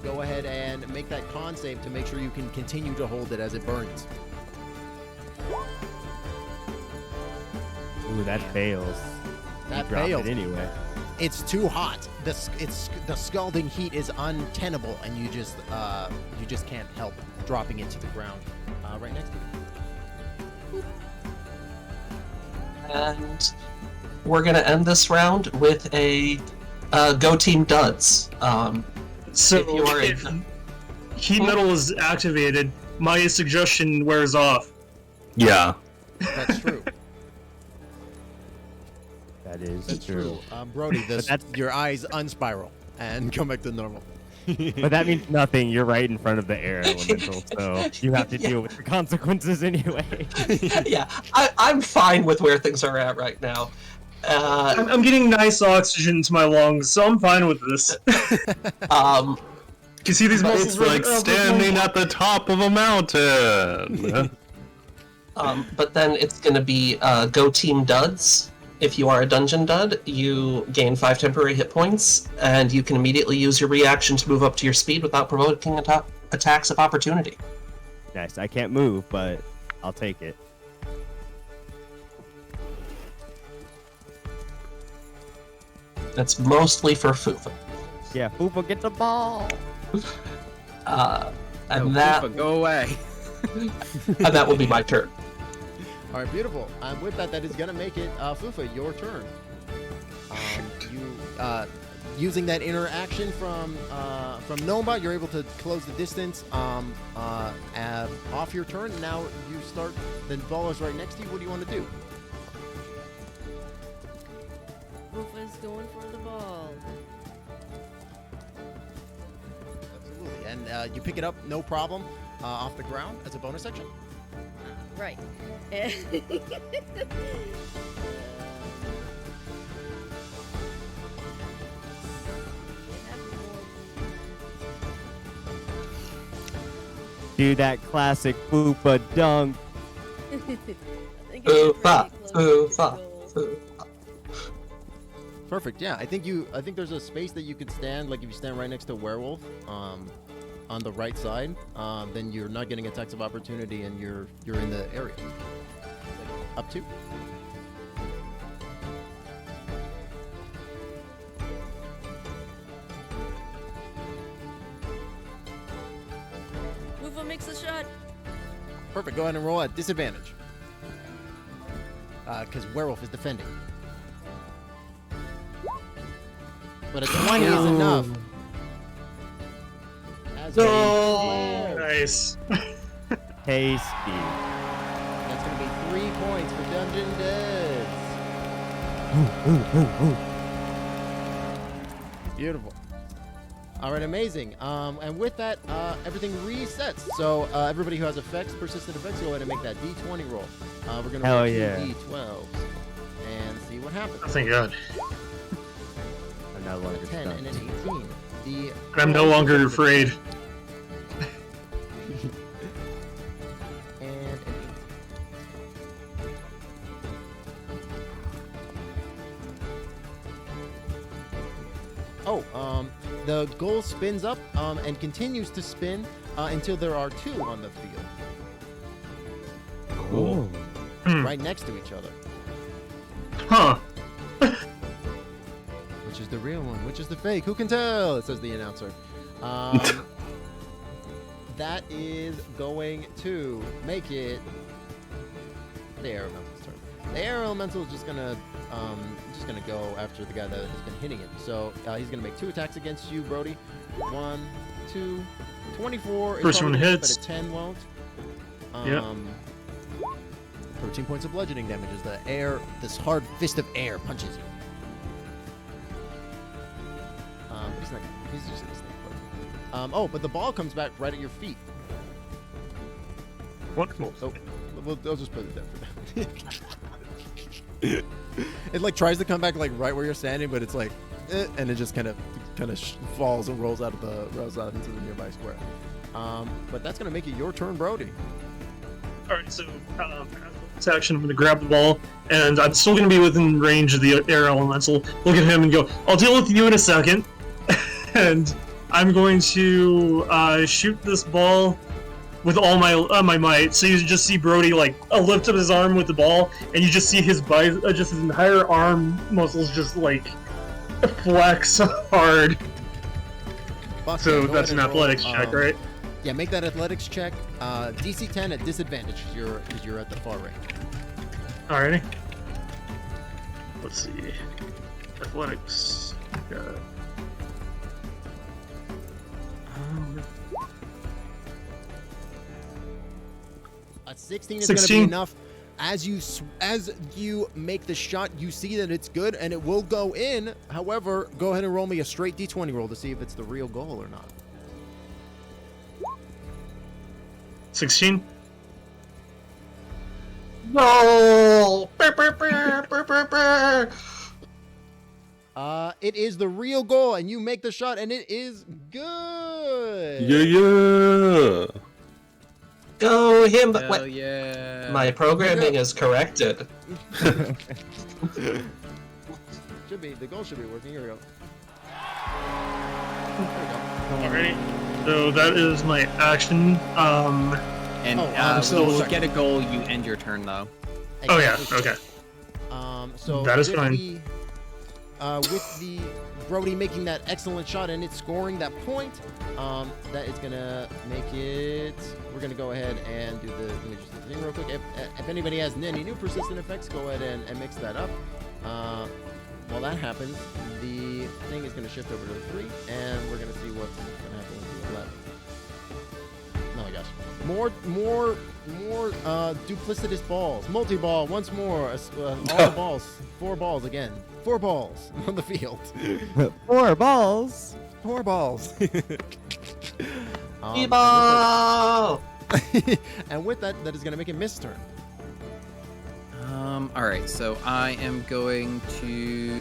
Go ahead and make that con save to make sure you can continue to hold it as it burns. Ooh, that fails. That You drop fails. it anyway. It's too hot. The scalding heat is untenable, and you just can't help dropping it to the ground right next to you. And we're gonna end this round with a Go Team Duds. So If you are if heat metal is activated, my suggestion wears off. Yeah. That's true. That is That's true. true. Brody, that's- your eyes unspiral and come back to normal. But that means nothing. You're right in front of the air elemental, so you have to deal with the consequences anyway. Yeah, I'm fine with where things are at right now. I'm getting nice oxygen to my lungs, so I'm fine with this. Um, You see these muscles? It's like really- standing at the top of a mountain. but then it's going to be Go Team Duds. If you are a dungeon dud, you gain 5 temporary hit points, and you can immediately use your reaction to move up to your speed without provoking attacks of opportunity. Nice. I can't move, but I'll take it. That's mostly for Fufa. Yeah, Fufa, get the ball. And No, that Koopa, go away. and that will be my turn. All right, beautiful. And with that, that is gonna make it, Fufa, your turn. Using that interaction from Gnomebot, you're able to close the distance off your turn. Now you start. The ball is right next to you. What do you want to do? Rufus going for the ball. Absolutely. And you pick it up, no problem, off the ground as a bonus action. Right. Do that classic Fufa dunk. Fufa, Fufa, Fufa. Perfect. Yeah, I think there's a space that you could stand. Like if you stand right next to Werewolf, on the right side, then you're not getting attacks of opportunity, and you're in the area. Like, up to. Rufus makes a shot. Perfect. Go ahead and roll at disadvantage. Because Werewolf is defending. But a 20 is enough. As a flare. Nice. Tasty. That's going to be 3 points for Dungeon Duds. Beautiful. All right, amazing. And with that, everything resets. So everybody who has effects, persistent effects, go ahead and make that D20 roll. We're going to Hell roll yeah. 2 D12s and see what happens. Oh, thank God. I'm no longer A 10 stuck. and an 18. The I'm no longer afraid. And an 8. The goal spins up and continues to spin until there are 2 on the field, Oh. right next to each other. Huh. Which is the real one? Which is the fake? Who can tell? It says the announcer. That is going to make it the air elemental's turn. The air elemental is just gonna go after the guy that has been hitting it. So he's gonna make 2 attacks against you, Brody. 1, 2, 24. is First one probably hits. but a 10 won't. Yep. 13 points of bludgeoning damage as the air, this hard fist of air, punches you. But he's just gonna stay put. But the ball comes back right at your feet. Wonderful. So I'll just put it there for now. It like tries to come back like right where you're standing, but it's like, and it just kind of falls and rolls out into the nearby square. But that's gonna make it your turn, Brody. All right, so this action, I'm going to grab the ball, and I'm still going to be within range of the air elemental. Look at him and go, "I'll deal with you in a second." And I'm going to shoot this ball with all my might. So you just see Brody like lift up his arm with the ball, and you just see his just his entire arm muscles just like flex hard. Buck, So go that's ahead an and roll, athletics check, right? Yeah, make that athletics check. DC 10 at disadvantage because you're at the far range. Alrighty. Let's see. Athletics. Got it. A 16 is going to be 16. enough. As you make the shot, you see that it's good and it will go in. However, go ahead and roll me a straight D20 roll to see if it's the real goal or not. 16. No! It is the real goal, and you make the shot, and it is good. Yeah. Go him! Hell What? yeah. My programming is corrected. The goal should be working. Here we go. Alrighty. So that is my action. And so we'll sorry. get a goal. You end your turn though. Oh yeah. Exactly. Okay. So That is with fine. With the Brody making that excellent shot and it scoring that point, that is gonna make it. We're gonna go ahead and do the. Let me just do the thing real quick. If anybody has any new persistent effects, go ahead and mix that up. While that happens, the thing is gonna shift over to the 3, and we're gonna see what's gonna happen with the 11. Oh my gosh. More duplicitous balls. Multi-ball once more. All the balls. 4 balls again. 4 balls on the field. 4 balls. 4 balls. Ball! And with that, that is going to make it Mist's turn. All right. So I am going to.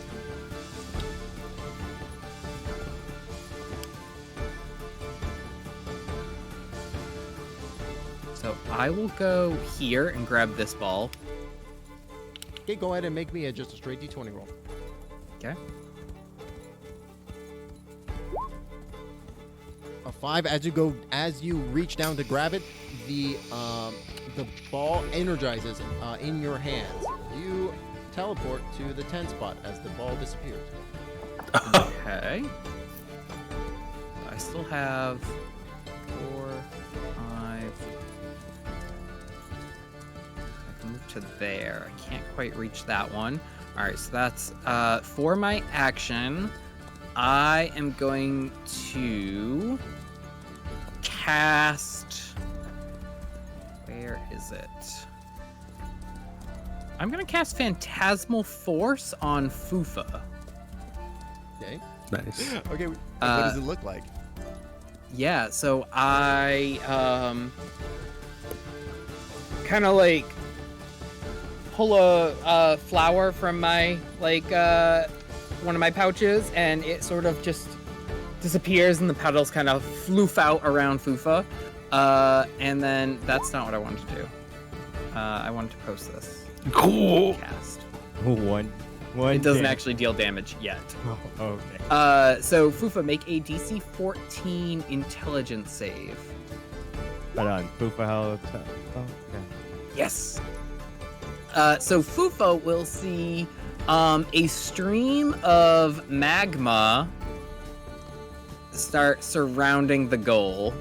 So I will go here and grab this ball. Okay, go ahead and make me just a straight D20 roll. Okay. A 5 as you reach down to grab it, the ball energizes in your hands. You teleport to the 10 spot as the ball disappears. Okay. I still have 4, 5. I can move to there. I can't quite reach that one. All right, so that's for my action. I am going to cast. Where is it? I'm gonna cast Phantasmal Force on Fufa. Okay. Nice. Okay. What does it look like? Yeah, so I kind of like pull a flower from my one of my pouches, and it sort of just disappears, and the petals kind of floof out around Fufa. And then that's not what I wanted to do. I wanted to post this Cool. cast. 1 It doesn't actually deal damage yet. Oh, okay. So Fufa, make a DC 14 intelligence save. Hold on. Fufa, how? Oh, okay. Yes. So Fufa will see a stream of magma start surrounding the goal.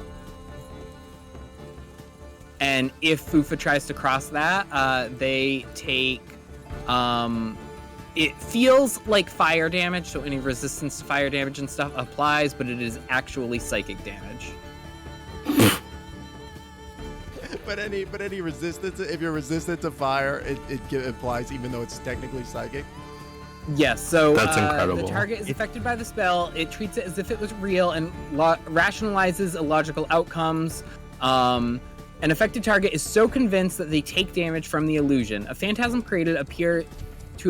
And if Fufa tries to cross that, they take... it feels like fire damage, so any resistance to fire damage and stuff applies, but it is actually psychic damage. But any resistance, if you're resistant to fire, it applies even though it's technically psychic. Yes, so That's incredible. The target is affected by the spell. It treats it as if it was real and rationalizes illogical outcomes. An affected target is so convinced that they take damage from the illusion. A phantasm created to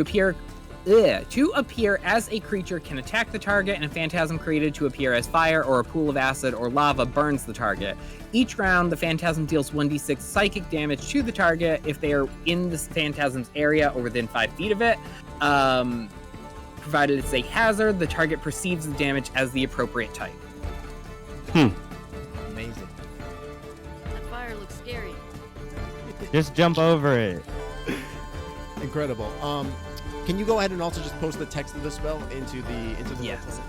appear as a creature can attack the target, and a phantasm created to appear as fire or a pool of acid or lava burns the target. Each round, the phantasm deals 1d6 psychic damage to the target if they are in the phantasm's area or within 5 feet of it. Provided it's a hazard, the target perceives the damage as the appropriate type. Amazing. That fire looks scary. Just jump over it. Incredible. Can you go ahead and also just post the text of the spell into the Yes. as well?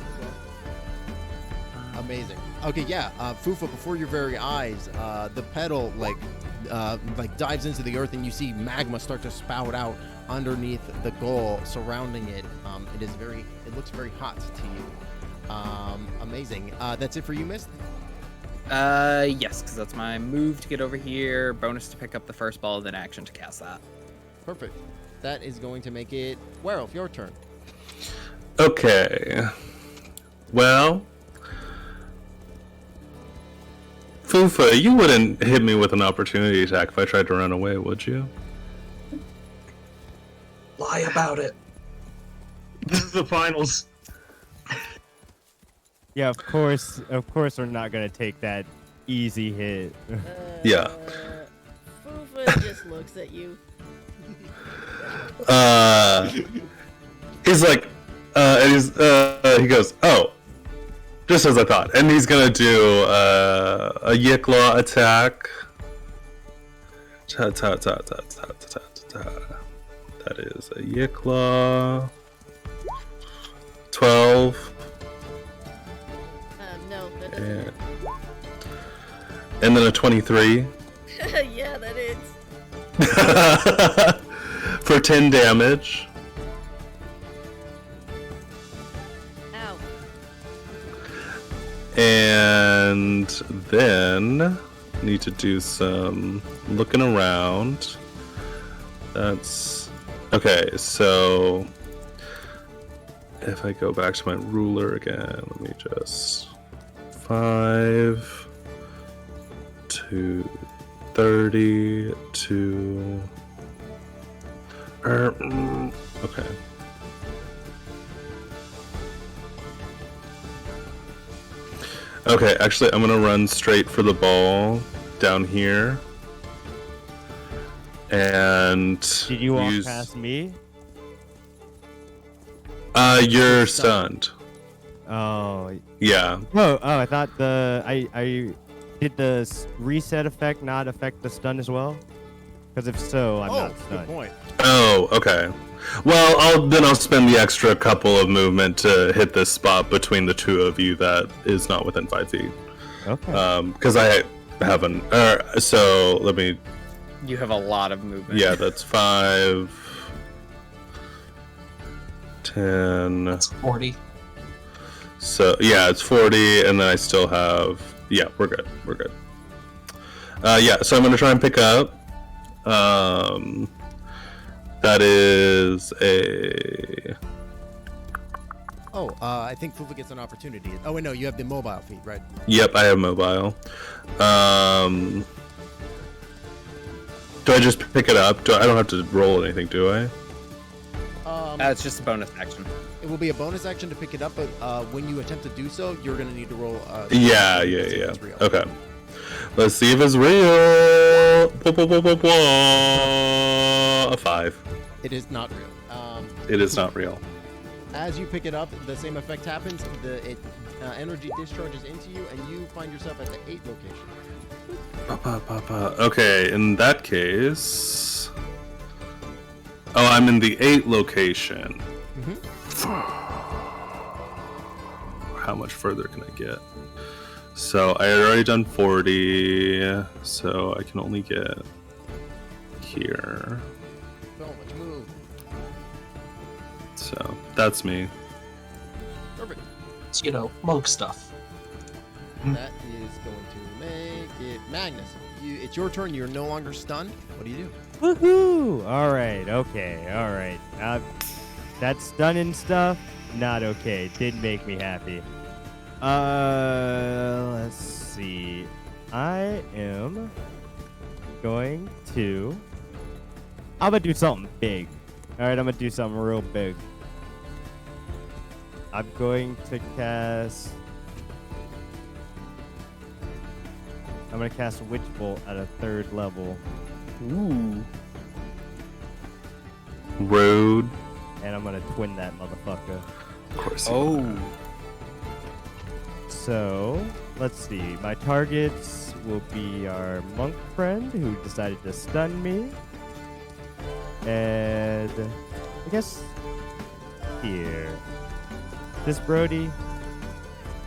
Amazing. Okay, yeah. Fufa, before your very eyes, the pedal like dives into the earth, and you see magma start to spout out underneath the goal, surrounding it. It looks very hot to you. Amazing. That's it for you, Mist? Yes, because that's my move to get over here, bonus to pick up the first ball, then action to cast that. Perfect. That is going to make it Werewolf, your turn. Okay. Well, Fufa, you wouldn't hit me with an opportunity attack if I tried to run away, would you? Lie about it. This is the finals. Yeah, of course we're not gonna take that easy hit. Yeah. Fufa just looks at you. He's like, he goes, oh, just as I thought, and he's gonna do a Yicklaw attack. That is a Yicklaw. 12. No, that doesn't. And then a 23. Yeah, that is. For 10 damage. Ow. And then need to do some looking around. That's okay. So if I go back to my ruler again, let me just 5 to 30 to okay. Okay, actually I'm gonna run straight for the ball down here. And Did you walk past me? You're stunned. Oh. Yeah. Oh, I thought did the reset effect not affect the stun as well? Because if so, I'm not Good stunned. point. Oh, okay. Well, I'll spend the extra couple of movement to hit this spot between the two of you that is not within 5 feet. Okay. Because I haven't. So let me. You have a lot of movement. Yeah, that's 5, 10. That's 40. So yeah, it's 40, and then I still have. Yeah, we're good. We're good. Yeah, so I'm gonna try and pick up. That is a. Oh, I think Fufa gets an opportunity. Oh wait, no, you have the mobile feat, right? Yep, I have mobile. Do I just pick it up? I don't have to roll anything, do I? It's just a bonus action. It will be a bonus action to pick it up, but when you attempt to do so, you're going to need to roll. Yeah. see if it's real. Okay. Let's see if it's real. A 5. It is not real. It is not real. As you pick it up, the same effect happens. Energy discharges into you, and you find yourself at the 8 location. Okay, in that case... Oh, I'm in the 8 location. How much further can I get? So I had already done 40, so I can only get here. So much move. So that's me. Perfect. It's, monk stuff. That is going to make it Magnus. It's your turn. You're no longer stunned. What do you do? Woohoo! All right, okay, all right. That stunning stuff, not okay. Didn't make me happy. Let's see. I am going to... I'm gonna do something big. All right, I'm gonna do something real big. I'm going to cast... I'm gonna cast Witch Bolt at a 3rd level. Ooh. Road. And I'm gonna twin that motherfucker. Of course. Oh. So, let's see. My targets will be our monk friend who decided to stun me. And I guess here. This Brody?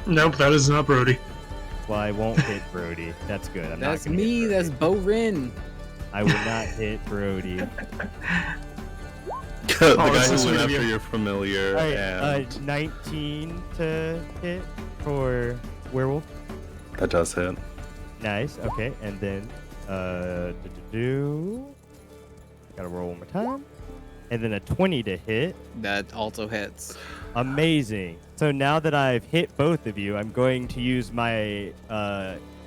Nope, that is not Brody. Well, I won't hit Brody. That's good. I'm That's not gonna me. hit That's Brody. Borin. I will not hit Brody. The it's guy so who sweet went of after you. your familiar All right, and 19 to hit for Werewolf. that does hit. Nice. Okay, and then gotta roll one more time, and then a 20 to hit. That also hits. Amazing. So now that I've hit both of you, I'm going to use my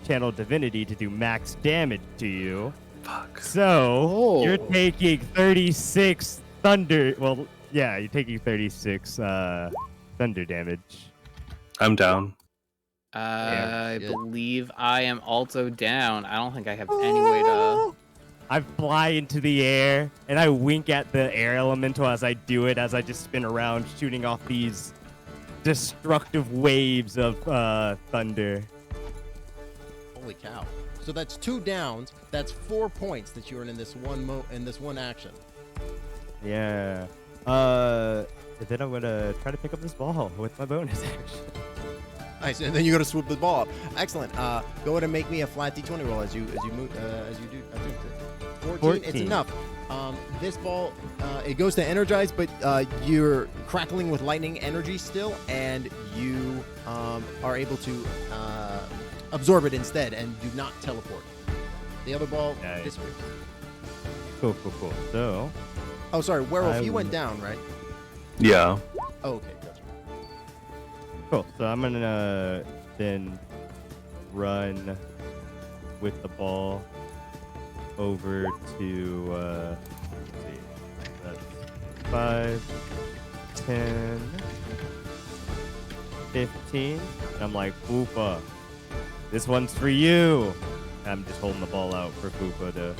channel divinity to do max damage to you. Fuck. So you're Oh. taking 36 thunder. Well, yeah, you're taking 36 thunder damage. I'm down. I good. believe I am also down. I don't think I have any way to. I fly into the air and I wink at the air elemental as I do it, as I just spin around, shooting off these destructive waves of thunder. Holy cow! So that's 2 downs. That's 4 points that you earn in this one action. Yeah. And then I'm gonna try to pick up this ball with my bonus action. Nice, and then you go to swoop the ball up. Excellent. Go ahead and make me a flat d20 roll as you move as you do. I think 14. It's 14. enough. This ball, it goes to energize, but you're crackling with lightning energy still, and you are able to absorb it instead, and do not teleport. The other ball Nice. disappears. Cool. So, Oh, sorry, Werewolf, I you went will- down, right? Yeah. Oh, okay, gotcha. cool. So I'm gonna then run with the ball over to let's see, that's 5, 10, 15, and I'm like, Fupa, this one's for you. And I'm just holding the ball out for Fupa to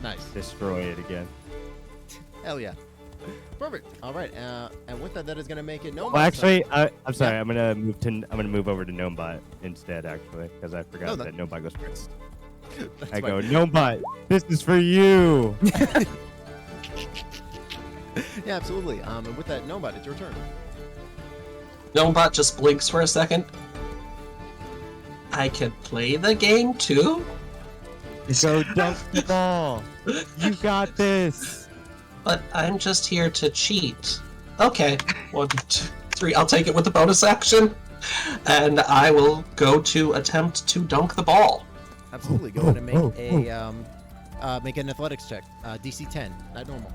Nice. destroy it again. Hell yeah. Perfect. All right. And with that, that is going to make it no. Well, actually, I'm sorry. I'm gonna move over to Gnomebot instead, actually, because I forgot No, that Gnomebot goes first. That's I fine. go, Gnomebot, this is for you. Yeah, absolutely. And with that, Nomad, it's your turn. Gnomebot just blinks for a second. I can play the game too? Go dunk the ball. You got this. But I'm just here to cheat. Okay, 1, 2, 3. I'll take it with the bonus action. And I will go to attempt to dunk the ball. Absolutely. Go ahead and make an athletics check. DC 10, not normal.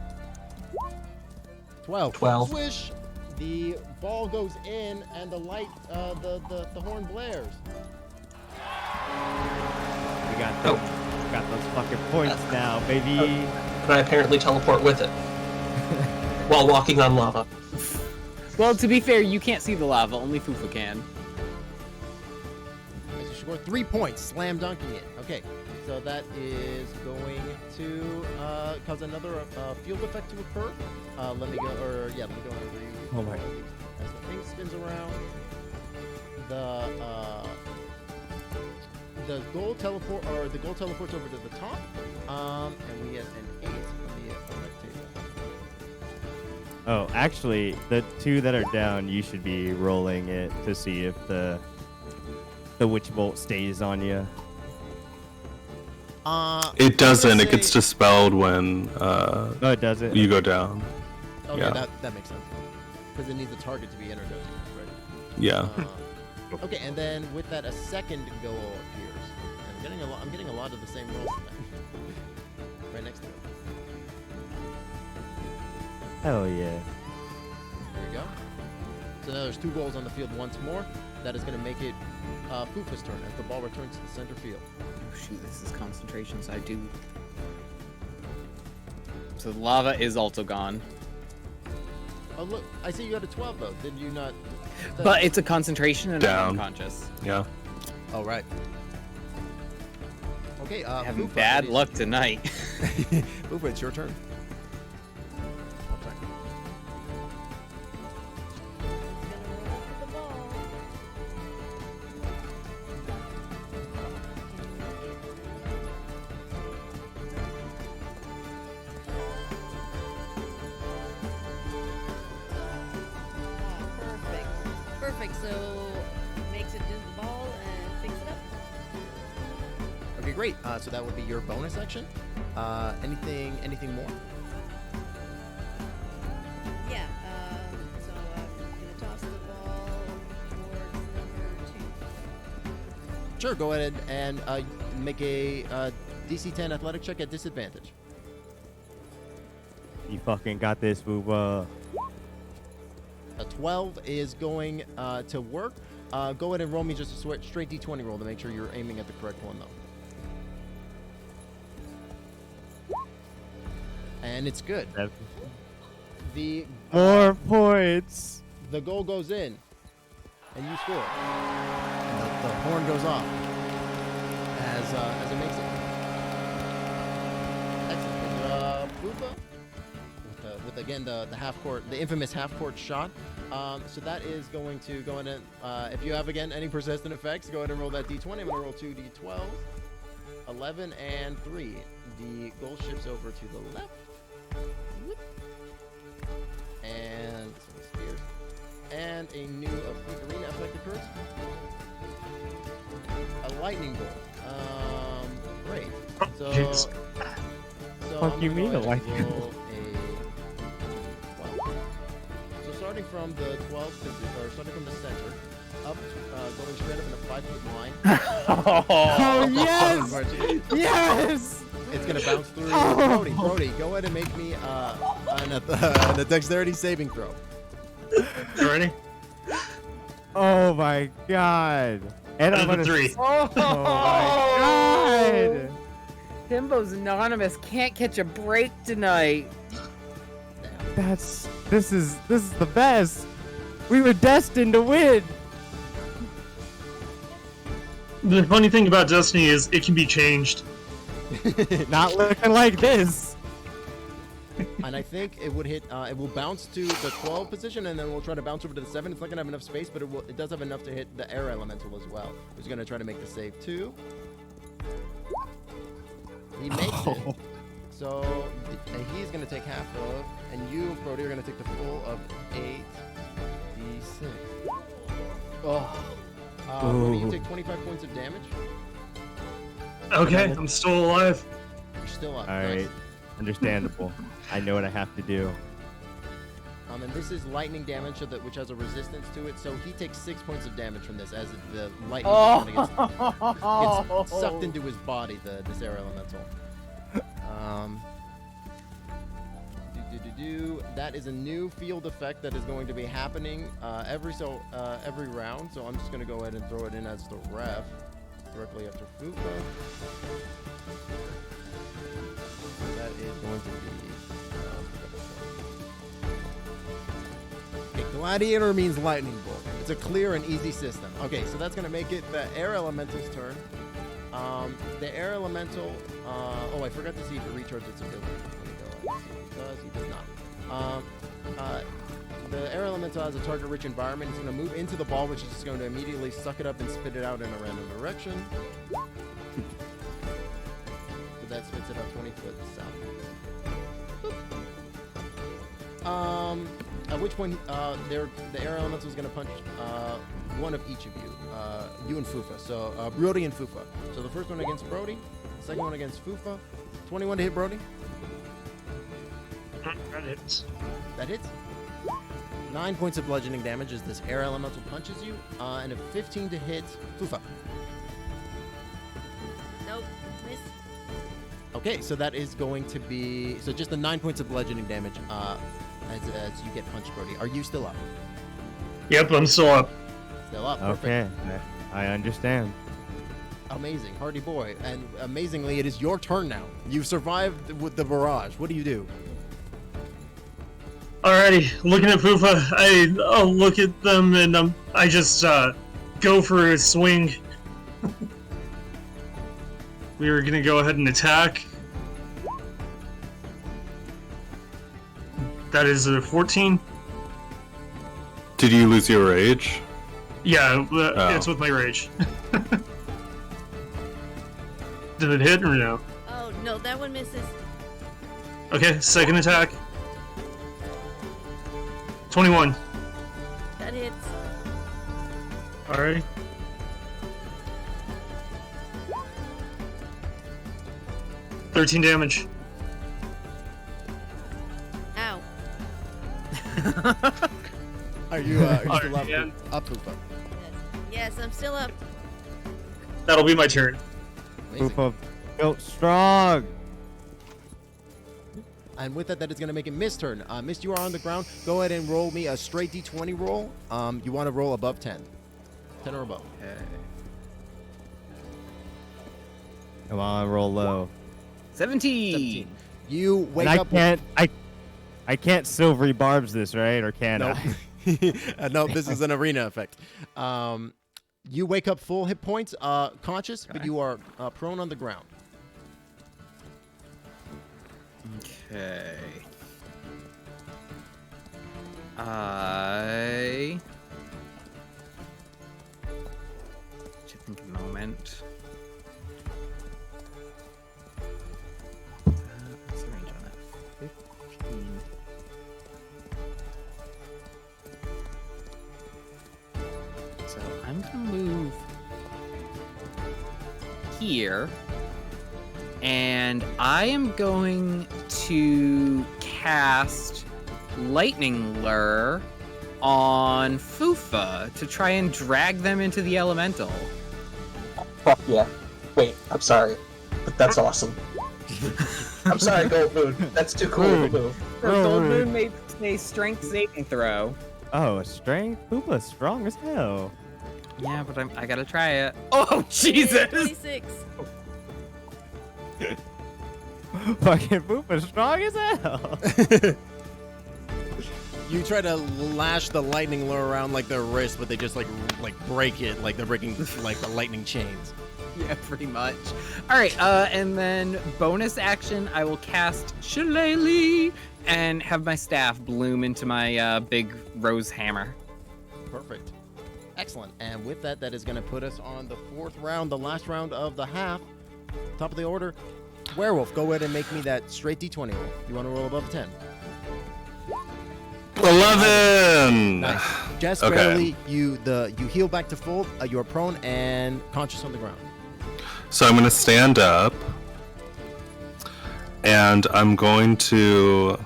12. 12. Swish. The ball goes in, and the light, the horn blares. We got those, got those fucking points now, baby. But I apparently teleport with it. While walking on lava. Well, to be fair, you can't see the lava. Only Fufu can. As you score 3 points, slam dunking it. Okay. So that is going to cause another field effect to occur. Let me go, let me go and read. Oh my. As the thing spins around, the gold teleport, or the gold teleports over to the top, and we get an 8 on the effect table. Oh, actually, the two that are down, you should be rolling it to see if the witch bolt stays on you. It doesn't. Say, It gets dispelled when Oh, it doesn't. you go down. Okay, yeah. that makes sense. Because it needs a target to be entered, right? Yeah. Okay, and then with that, a second goal appears. I'm getting a lot of the same rolls tonight. Right next to it. Hell yeah. There we go. So now there's 2 goals on the field once more. That is going to make it Fufa's turn as the ball returns to the center field. Oh shoot, this is concentration, so I do. So the lava is also gone. Oh look, I see you got a 12 though. Did you not? But it's a concentration and Down. I'm unconscious. Yeah. Oh right. Okay. Having Fufa, bad it is- luck tonight. Fufa, it's your turn. Okay. Gonna roll for the ball. Perfect. Perfect. So makes it do the ball and picks it up. Okay, great. So that would be your bonus action. Anything more? Yeah. So I'm gonna toss the ball towards number 2. Sure. Go ahead and make a DC 10 athletic check at disadvantage. You fucking got this, Booba. A 12 is going to work. Go ahead and roll me just a straight D20 roll to make sure you're aiming at the correct one, though. And it's good. The More points. the goal goes in, and you score. And the horn goes off as it makes it. Excellent. Booba with again the half court, the infamous half court shot. So that is going to go in. And, if you have again any persistent effects, go ahead and roll that D20. I'm gonna roll 2 D12, 11 and 3. The goal shifts over to the left. Whoop. And some spears. And a new arena effect occurs. A lightning bolt. Great. So, Jeez. so Fuck I'm you gonna mean go a ahead and lightning roll a 12. So starting from the 12, or starting from the center, up, going straight up in a 5-foot line. Oh, yes! Yes! It's gonna bounce through. Brody, go ahead and make me a dexterity saving throw. You ready? Oh my god. And I'm Another gonna... 3. Oh my god! Himbos Anonymous can't catch a break tonight. This is the best. We were destined to win. The funny thing about Destiny is it can be changed. Not looking like this. And I think it would hit. It will bounce to the 12 position, and then we'll try to bounce over to the 7. It's not gonna have enough space, but it does have enough to hit the air elemental as well. Who's gonna try to make the save too? He makes it. So he's gonna take half of, and you, Brody, are gonna take the full of 8d6. Oh. Brody, you Ooh. take 25 points of damage. Okay, I'm still alive. You're still up. All Nice. right, understandable. I know what I have to do. And this is lightning damage, which has a resistance to it. So he takes 6 points of damage from this, as the lightning gets sucked into his body. This air elemental. That is a new field effect that is going to be happening every round. So I'm just going to go ahead and throw it in as the ref directly after Fufa. That is going to be. Okay, Gladiator means lightning bolt. It's a clear and easy system. Okay, so that's going to make it the air elemental's turn. The air elemental. Oh, I forgot to see if it recharges its ability. Let me go. Let's see if it does. He does not. The air elemental has a target-rich environment. It's going to move into the ball, which is just going to immediately suck it up and spit it out in a random direction. So that spits it out 20 foot south. At which point, the air elemental is going to punch one of each of you. You and Fufa. So Brody and Fufa. So the first one against Brody, the second one against Fufa. 21 to hit Brody. That hits. That hits. 9 points of bludgeoning damage as this air elemental punches you, and a 15 to hit Fufa. Nope. Miss. Okay, so that is going to be just the 9 points of bludgeoning damage as you get punched, Brody. Are you still up? Yep, I'm still up. Still up. Perfect. Okay, I understand. Amazing, hardy boy. And amazingly, it is your turn now. You've survived with the barrage. What do you do? Alrighty, looking at Fufa, I'll look at them and I just go for a swing. We are gonna go ahead and attack. That is a 14. Did you lose your rage? Yeah, it's with my rage. Did it hit or no? Oh, no, that one misses. Okay, second attack. 21. That hits. Alrighty. $13 damage. Ow. Are you still up? yeah. Up, Fufa. Yes, I'm still up. That'll be my turn. Amazing. Fufa built strong. And with that, that is going to make it Mist turn. Mist, you are on the ground. Go ahead and roll me a straight D20 roll. You want to roll above 10. 10 or above. Okay. Come on, roll low. 17. 17. You wake And up. I can't silvery barbs this, right? Or can Nope. I? No, this is an arena effect. You wake up full hit points, conscious, but you are prone on the ground. Okay. I just think a moment. What's the range on that? 15. So I'm gonna move here. And I am going to cast Lightning Lure on Fufa to try and drag them into the elemental. Fuck yeah. Wait, I'm sorry. But that's awesome. I'm sorry, Goldmoon. That's too cool of a move. So Goldmoon made a strength saving throw. Oh, strength? Fufa's strong as hell. Yeah, but I gotta try it. Oh, Jesus! 26. Fucking Fufa's strong as hell. You try to lash the lightning lure around like their wrist, but they just like break it, like they're breaking like the lightning chains. Yeah, pretty much. Alright, and then bonus action, I will cast Shillelagh and have my staff bloom into my big rose hammer. Perfect. Excellent. And with that, that is going to put us on the fourth round, the last round of the half. Top of the order. Werewolf, go ahead and make me that straight D20 roll. You want to roll above 10? 11. Nice. Just Okay. barely. You heal back to full. You're prone and conscious on the ground. So I'm going to stand up, and I'm going to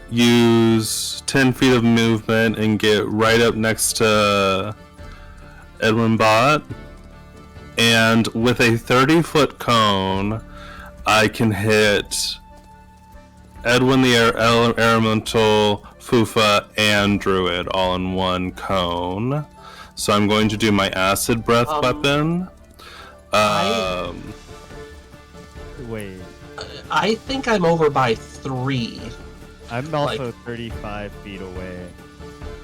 use 10 feet of movement and get right up next to Edwin Bot. And with a 30-foot cone, I can hit Edwin the Elemental, Fufa, and Druid all in one cone. So I'm going to do my Acid Breath weapon. Wait, I think I'm over by 3. I'm also 35 feet away.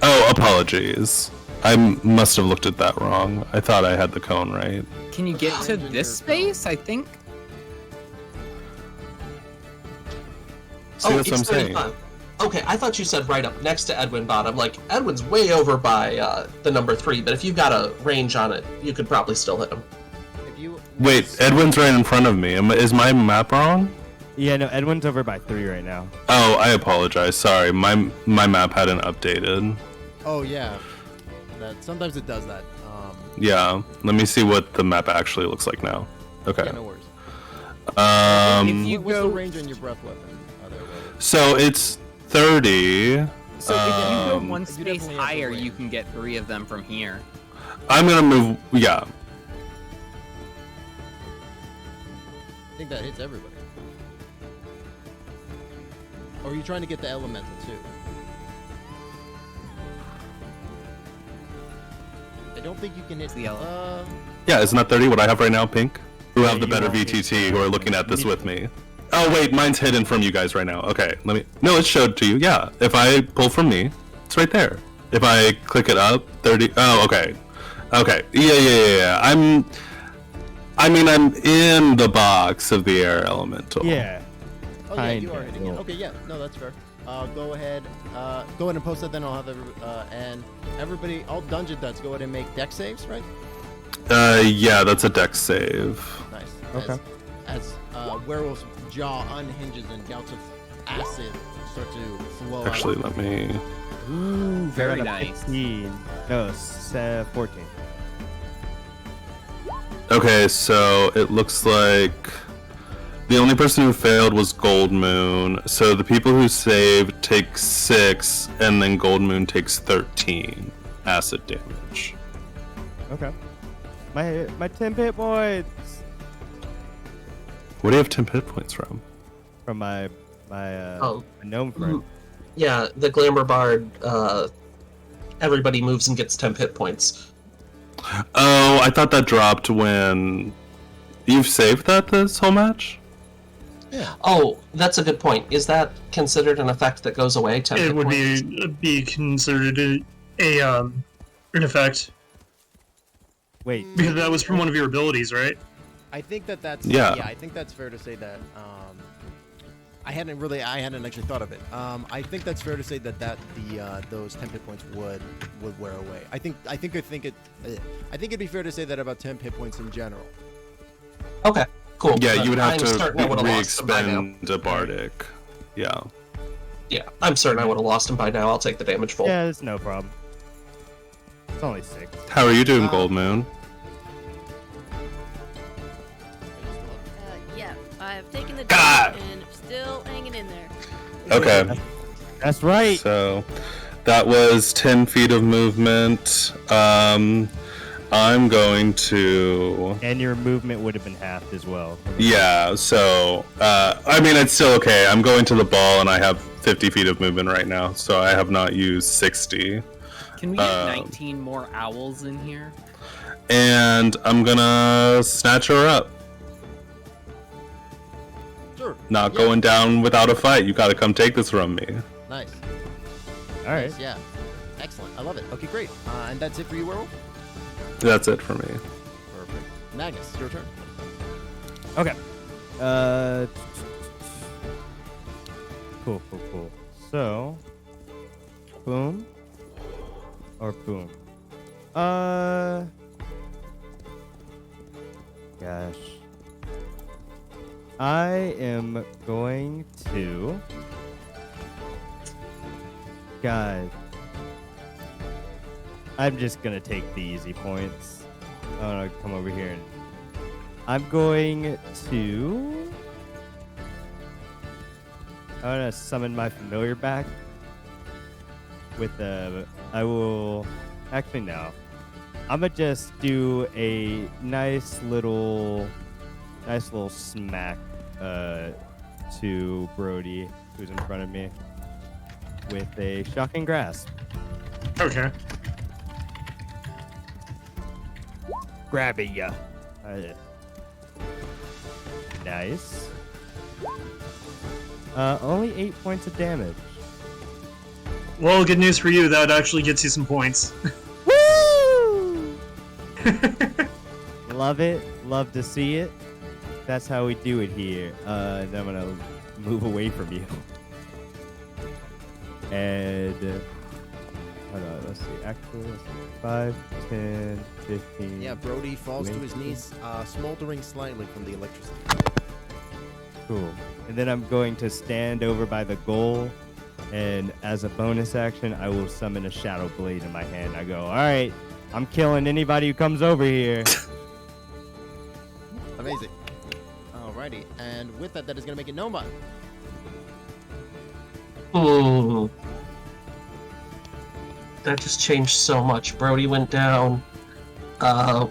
Oh, apologies. I must have looked at that wrong. I thought I had the cone right. Can you get to this space? I think. See, that's what I'm it's saying. 35. Okay, I thought you said right up next to Edwin Bot. I'm like, Edwin's way over by the number 3, but if you've got a range on it, you could probably still hit him. If you Wait, Edwin's right in front of me. Is my map wrong? Yeah, no, Edwin's over by 3 right now. Oh, I apologize. Sorry, my map hadn't updated. Oh yeah, that sometimes it does that. Yeah, let me see what the map actually looks like now. Okay. Yeah, no worries. If you What's go- the range on your breath weapon? So it's 30. So if you go one You space definitely have the higher, range. you can get 3 of them from here. I'm gonna move. Yeah. I think that hits everybody. Or are you trying to get the elemental too? I don't think you can hit The ele- Yeah, isn't that 30 what I have right now, Pink? Who have the you better won't hit VTT who are looking at this me. with me? Oh wait, mine's hidden from you guys right now. Okay, let me. No, it's showed to you. Yeah, if I pull from me, it's right there. If I click it up, 30. Oh, okay. Okay. Yeah. I'm in the box of the air elemental. Yeah. Oh yeah, you are Kinda, hitting it. no. Okay, yeah, no, that's fair. Go ahead and post it. Then I'll have and everybody, all dungeon duds, go ahead and make deck saves, right? Yeah, that's a dex save. Nice. Okay. As Werewolf's jaw unhinges and gouts of acid start to flow Actually, out. let me. Ooh, very Got a nice. 15. No, 14. Okay, so it looks like the only person who failed was Goldmoon. So the people who saved take 6, and then Goldmoon takes 13 acid damage. Okay. My 10 hit points Where do you have 10 hit points from? from my Oh. gnome friend. Yeah, the Glamour Bard, everybody moves and gets 10 hit points. Oh, I thought that dropped when you've saved that this whole match. Oh, that's a good point. Is that considered an effect that goes away? 10 It hit would points? be considered an effect Wait, because that was from one of your abilities, right? I think that's Yeah. I think that's fair to say that. I hadn't actually thought of it. I think that's fair to say that those 10 hit points would wear away. I think it'd be fair to say that about 10 hit points in general. Okay, cool. Yeah, But you would have I'm to certain I would've lost them by now. re-expend a bardic. Yeah. Yeah, I'm certain I would have lost him by now. I'll take the damage full. yeah, it's no problem. It's only 6. How are you doing, Goldmoon? Yeah, I have taken the God. damage and still hanging in there. Okay. That's right. So that was 10 feet of movement. I'm going to. And your movement would have been halved as well. Yeah, so. I mean, it's still okay. I'm going to the ball and I have 50 feet of movement right now, so I have not used 60. Can we get 19 more owls in here? And I'm gonna snatch her up. Sure. Not Yeah. going down without a fight. You gotta come take this from me. Nice. All right. Nice, yeah. Excellent. I love it. Okay, great. And that's it for you, Werewolf? That's it for me. Perfect. Magnus, it's your turn. Okay. Cool. So, boom or boom. Gosh. I am going to. God. I'm just gonna take the easy points. I'm gonna come over here and I'm going to. I'm gonna summon my familiar back. With the, I will. Actually, no. I'm gonna just do a nice little smack to Brody, who's in front of me, with a shocking grasp. Okay. Grabbing ya. Nice. Only 8 points of damage. Well, good news for you. That actually gets you some points. Woo! Love it. Love to see it. That's how we do it here. Then I'm gonna move away from you. And hold on, let's see. Actually, let's see. 5, 10, 15. Yeah, Brody falls to his knees, smoldering slightly from the electricity. Cool. And then I'm going to stand over by the goal, and as a bonus action, I will summon a Shadow Blade in my hand. I go, all right, I'm killing anybody who comes over here. Amazing. Alrighty, and with that, that is going to make it Nomad. That just changed so much. Brody went down.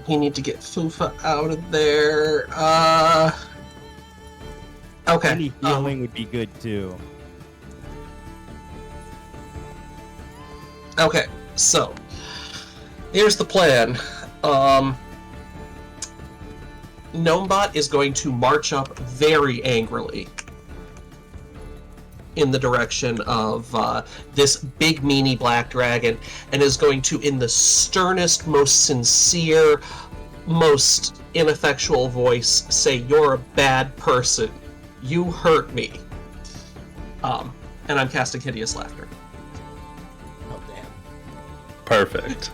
We need to get Fufa out of there. Okay. Any healing would be good too. Okay, so here's the plan. Gnomebot is going to march up very angrily in the direction of this big meanie black dragon, and is going to, in the sternest, most sincere, most ineffectual voice, say, "You're a bad person. You hurt me." And I'm casting Hideous Laughter. Oh, damn. Perfect.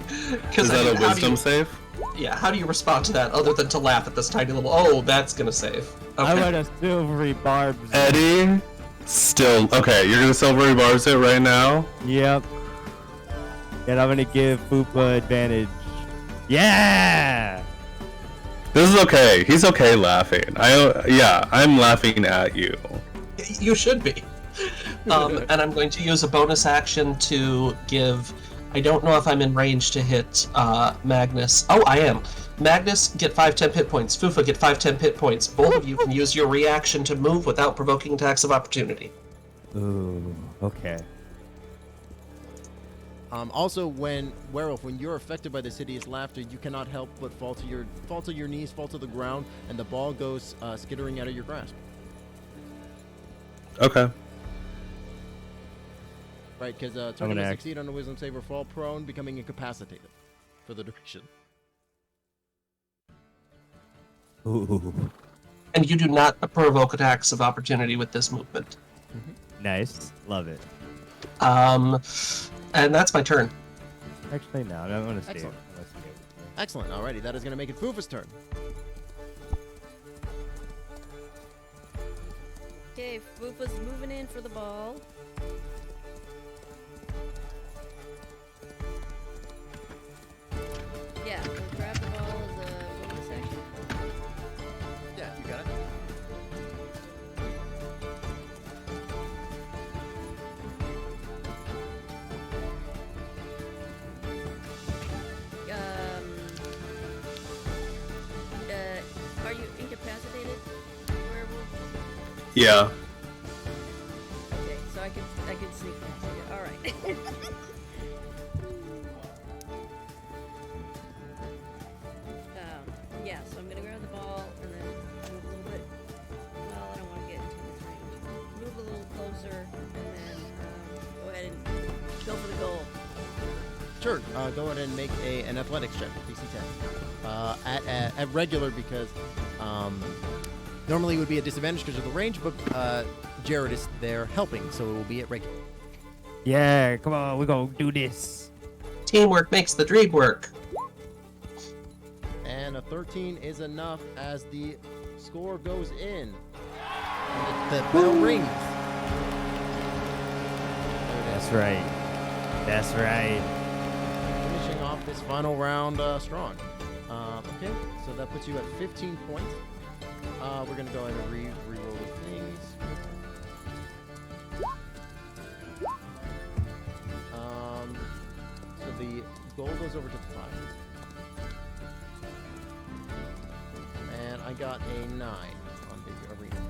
Is that a wisdom save? Yeah, how do you respond to that other than to laugh at this tiny little, oh, that's gonna save. I Okay. want a silvery barb. Eddie, still okay. You're gonna silvery bars it right now. Yep. And I'm gonna give Fupa advantage. Yeah. This is okay. He's okay laughing. I'm laughing at you. You should be. And I'm going to use a bonus action to give... I don't know if I'm in range to hit Magnus. Oh, I am. Magnus, get 5/10 hit points. Fufa, get 5/10 hit points. Both of you can use your reaction to move without provoking attacks of opportunity. Ooh. Okay. Also, when you're affected by this hideous laughter, you cannot help but fall to your knees, fall to the ground, and the ball goes skittering out of your grasp. Okay. Right, because target must succeed on a wisdom save or fall prone, becoming incapacitated for the duration. Ooh. And you do not provoke attacks of opportunity with this movement. Nice. Love it. And that's my turn. Actually, no. I don't want to stay. Excellent. Excellent. Alrighty, that is going to make it Fufa's turn. Okay, Fufa's moving in for the ball. Yeah, we'll grab the ball as a bonus action. Yeah, you got it. Are you incapacitated, Werewolf? Yeah. Okay, so I could sneak past you. All right. Yeah, so I'm gonna grab the ball and then move a little bit. Well, I don't want to get into this range. Move a little closer and then go ahead and go for the goal. Sure. Go ahead and make an athletics check, DC 10. At regular, because normally it would be a disadvantage because of the range, but Jared is there helping, so it will be at regular. Yeah. Come on. We're gonna do this. Teamwork makes the dream work. And a 13 is enough as the score goes in. And the bell rings. That's right. That's right. Finishing off this final round strong. Okay, so that puts you at 15 points. We're going to go ahead and re-roll the things. So the goal goes over to the 5. And I got a 9 on the arena.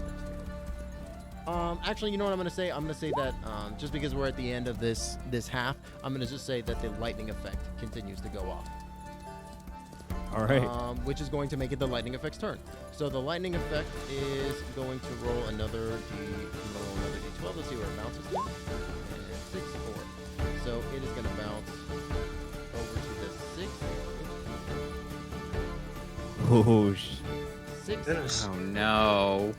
Actually, you know what I'm going to say? I'm going to say that just because we're at the end of this half, I'm going to just say that the lightning effect continues to go off. All right. Which is going to make it the lightning effect's turn. So the lightning effect is going to roll another D12. Let's see where it bounces to. And 6, 4. So it is going to bounce over to the 6. Oh, 6, Goodness. Oh no.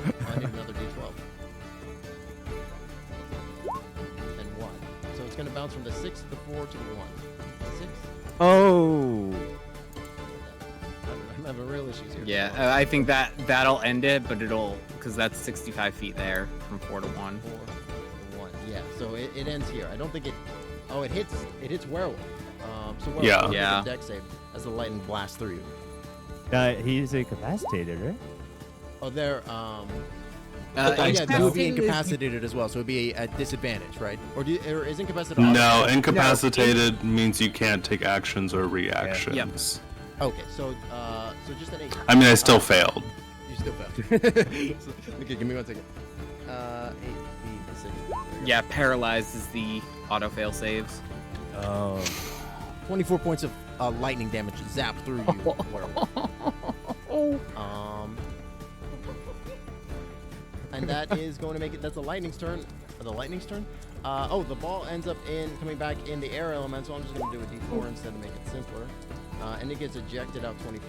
4. I need another d12. And 1. So it's going to bounce from the 6 to the 4 to the 1. 6. Oh. I'm having real issues here. Yeah, I think that'll end it, but it'll, because that's 65 feet there from 4 to 1. 4 to 1. Yeah, so it ends here. I don't think it... Oh, it hits Werewolf. So Werewolf Yeah. makes Yeah. a dex save as the lightning blasts through you. He's incapacitated, right? Oh, they're... Uh, yeah, incapacitated that would be is- incapacitated as well, so it would be at disadvantage, right? Or is incapacitated... No, incapacitated means you can't take actions or reactions. Yep. Okay, so just an 8. I mean, I still failed. You still failed. Okay, give me 1 second. 8, 6. Yeah, paralyzed is the auto fail saves. Oh. 24 points of lightning damage zap through you. And that is going to make it. That's the lightning's turn. The lightning's turn. The ball ends up coming back in the air elemental. I'm just going to do a d4 instead to make it simpler. And it gets ejected out 20 feet.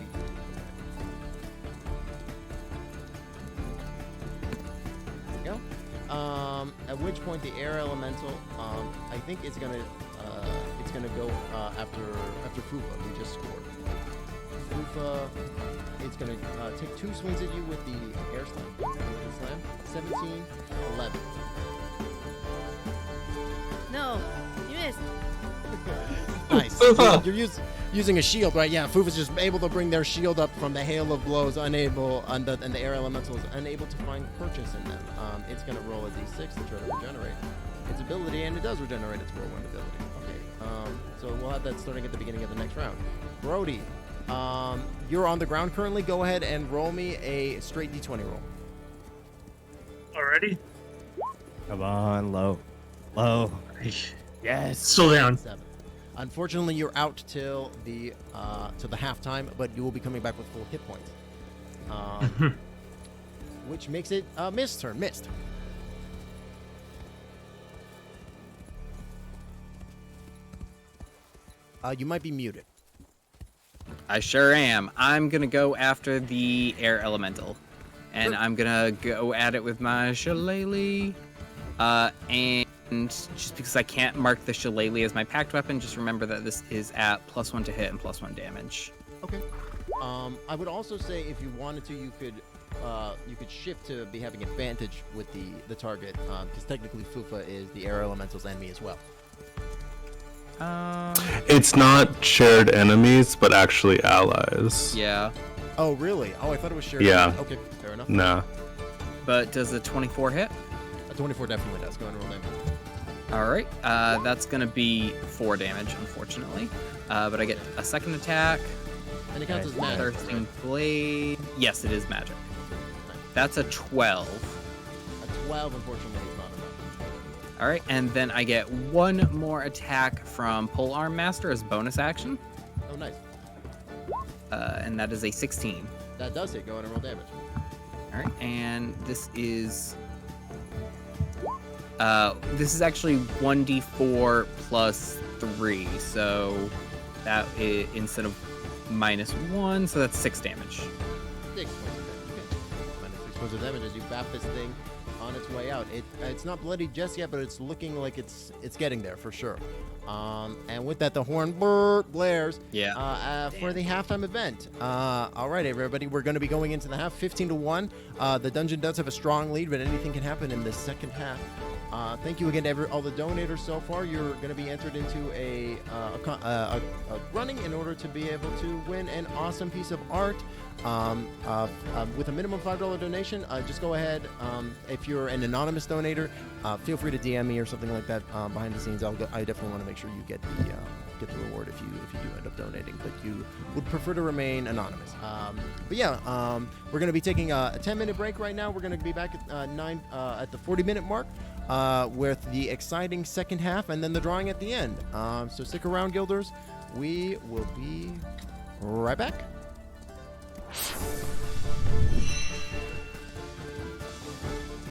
There you go. At which point the air elemental, I think it's gonna go after Fufa, who just scored. Fufa, it's gonna take 2 swings at you with the air slam. With the slam, 17, 11. No, you missed. Nice. Fufa! You're using a shield, right? Yeah, Fufa's just able to bring their shield up from the hail of blows, and the air elemental is unable to find purchase in them. It's going to roll a d6 to try to regenerate its ability, and it does regenerate its whirlwind ability. Okay, so we'll have that starting at the beginning of the next round. Brody, you're on the ground currently. Go ahead and roll me a straight d20 roll. Alrighty. Come on, low. Low. Yes. Still down. 7. Unfortunately, you're out till the halftime, but you will be coming back with full hit points. Which makes it Mist's turn. Mist. You might be muted. I sure am. I'm gonna go after the air elemental, and Sure. I'm gonna go at it with my shillelagh. And just because I can't mark the shillelagh as my packed weapon, just remember that this is at +1 to hit and +1 damage. Okay. I would also say if you wanted to, you could shift to be having advantage with the target, because technically Fufa is the air elemental's enemy as well. It's not shared enemies, but actually allies. Yeah, Oh, really? Oh, I thought it was shared. Yeah. Okay, fair enough. Nah. but does a 24 hit? A 24 definitely does. Go ahead and roll damage. All right, that's gonna be 4 damage, unfortunately. But I get a second attack. And it counts as magic. 13 blade. Yes, it is magic. That's a 12. A 12, unfortunately, is not enough. All right, and then I get 1 more attack from Polearm Master as bonus action, Oh, nice. and that is a 16. That does hit. Go ahead and roll damage. All right, and this is actually 1d4 plus 3, so that is instead of -1, so that's 6 damage. 6 points of damage. Okay. Minus 6 points of damage as you bap this thing on its way out. It's not bloody just yet, but it's looking like it's getting there for sure. And with that, the horn blares. Yeah. For the halftime event. All right, everybody, we're going to be going into the half, 15-1. The dungeon does have a strong lead, but anything can happen in the second half. Thank you again to all the donators so far. You're going to be entered into a running in order to be able to win an awesome piece of art. With a minimum $5 donation, just go ahead. If you're an anonymous donator, feel free to DM me or something like that behind the scenes. I definitely want to make sure you get the reward if you do end up donating, but you would prefer to remain anonymous. But yeah, we're going to be taking a 10-minute break right now. We're going to be back at the 40-minute mark with the exciting second half and then the drawing at the end. So stick around, Guilders. We will be right back.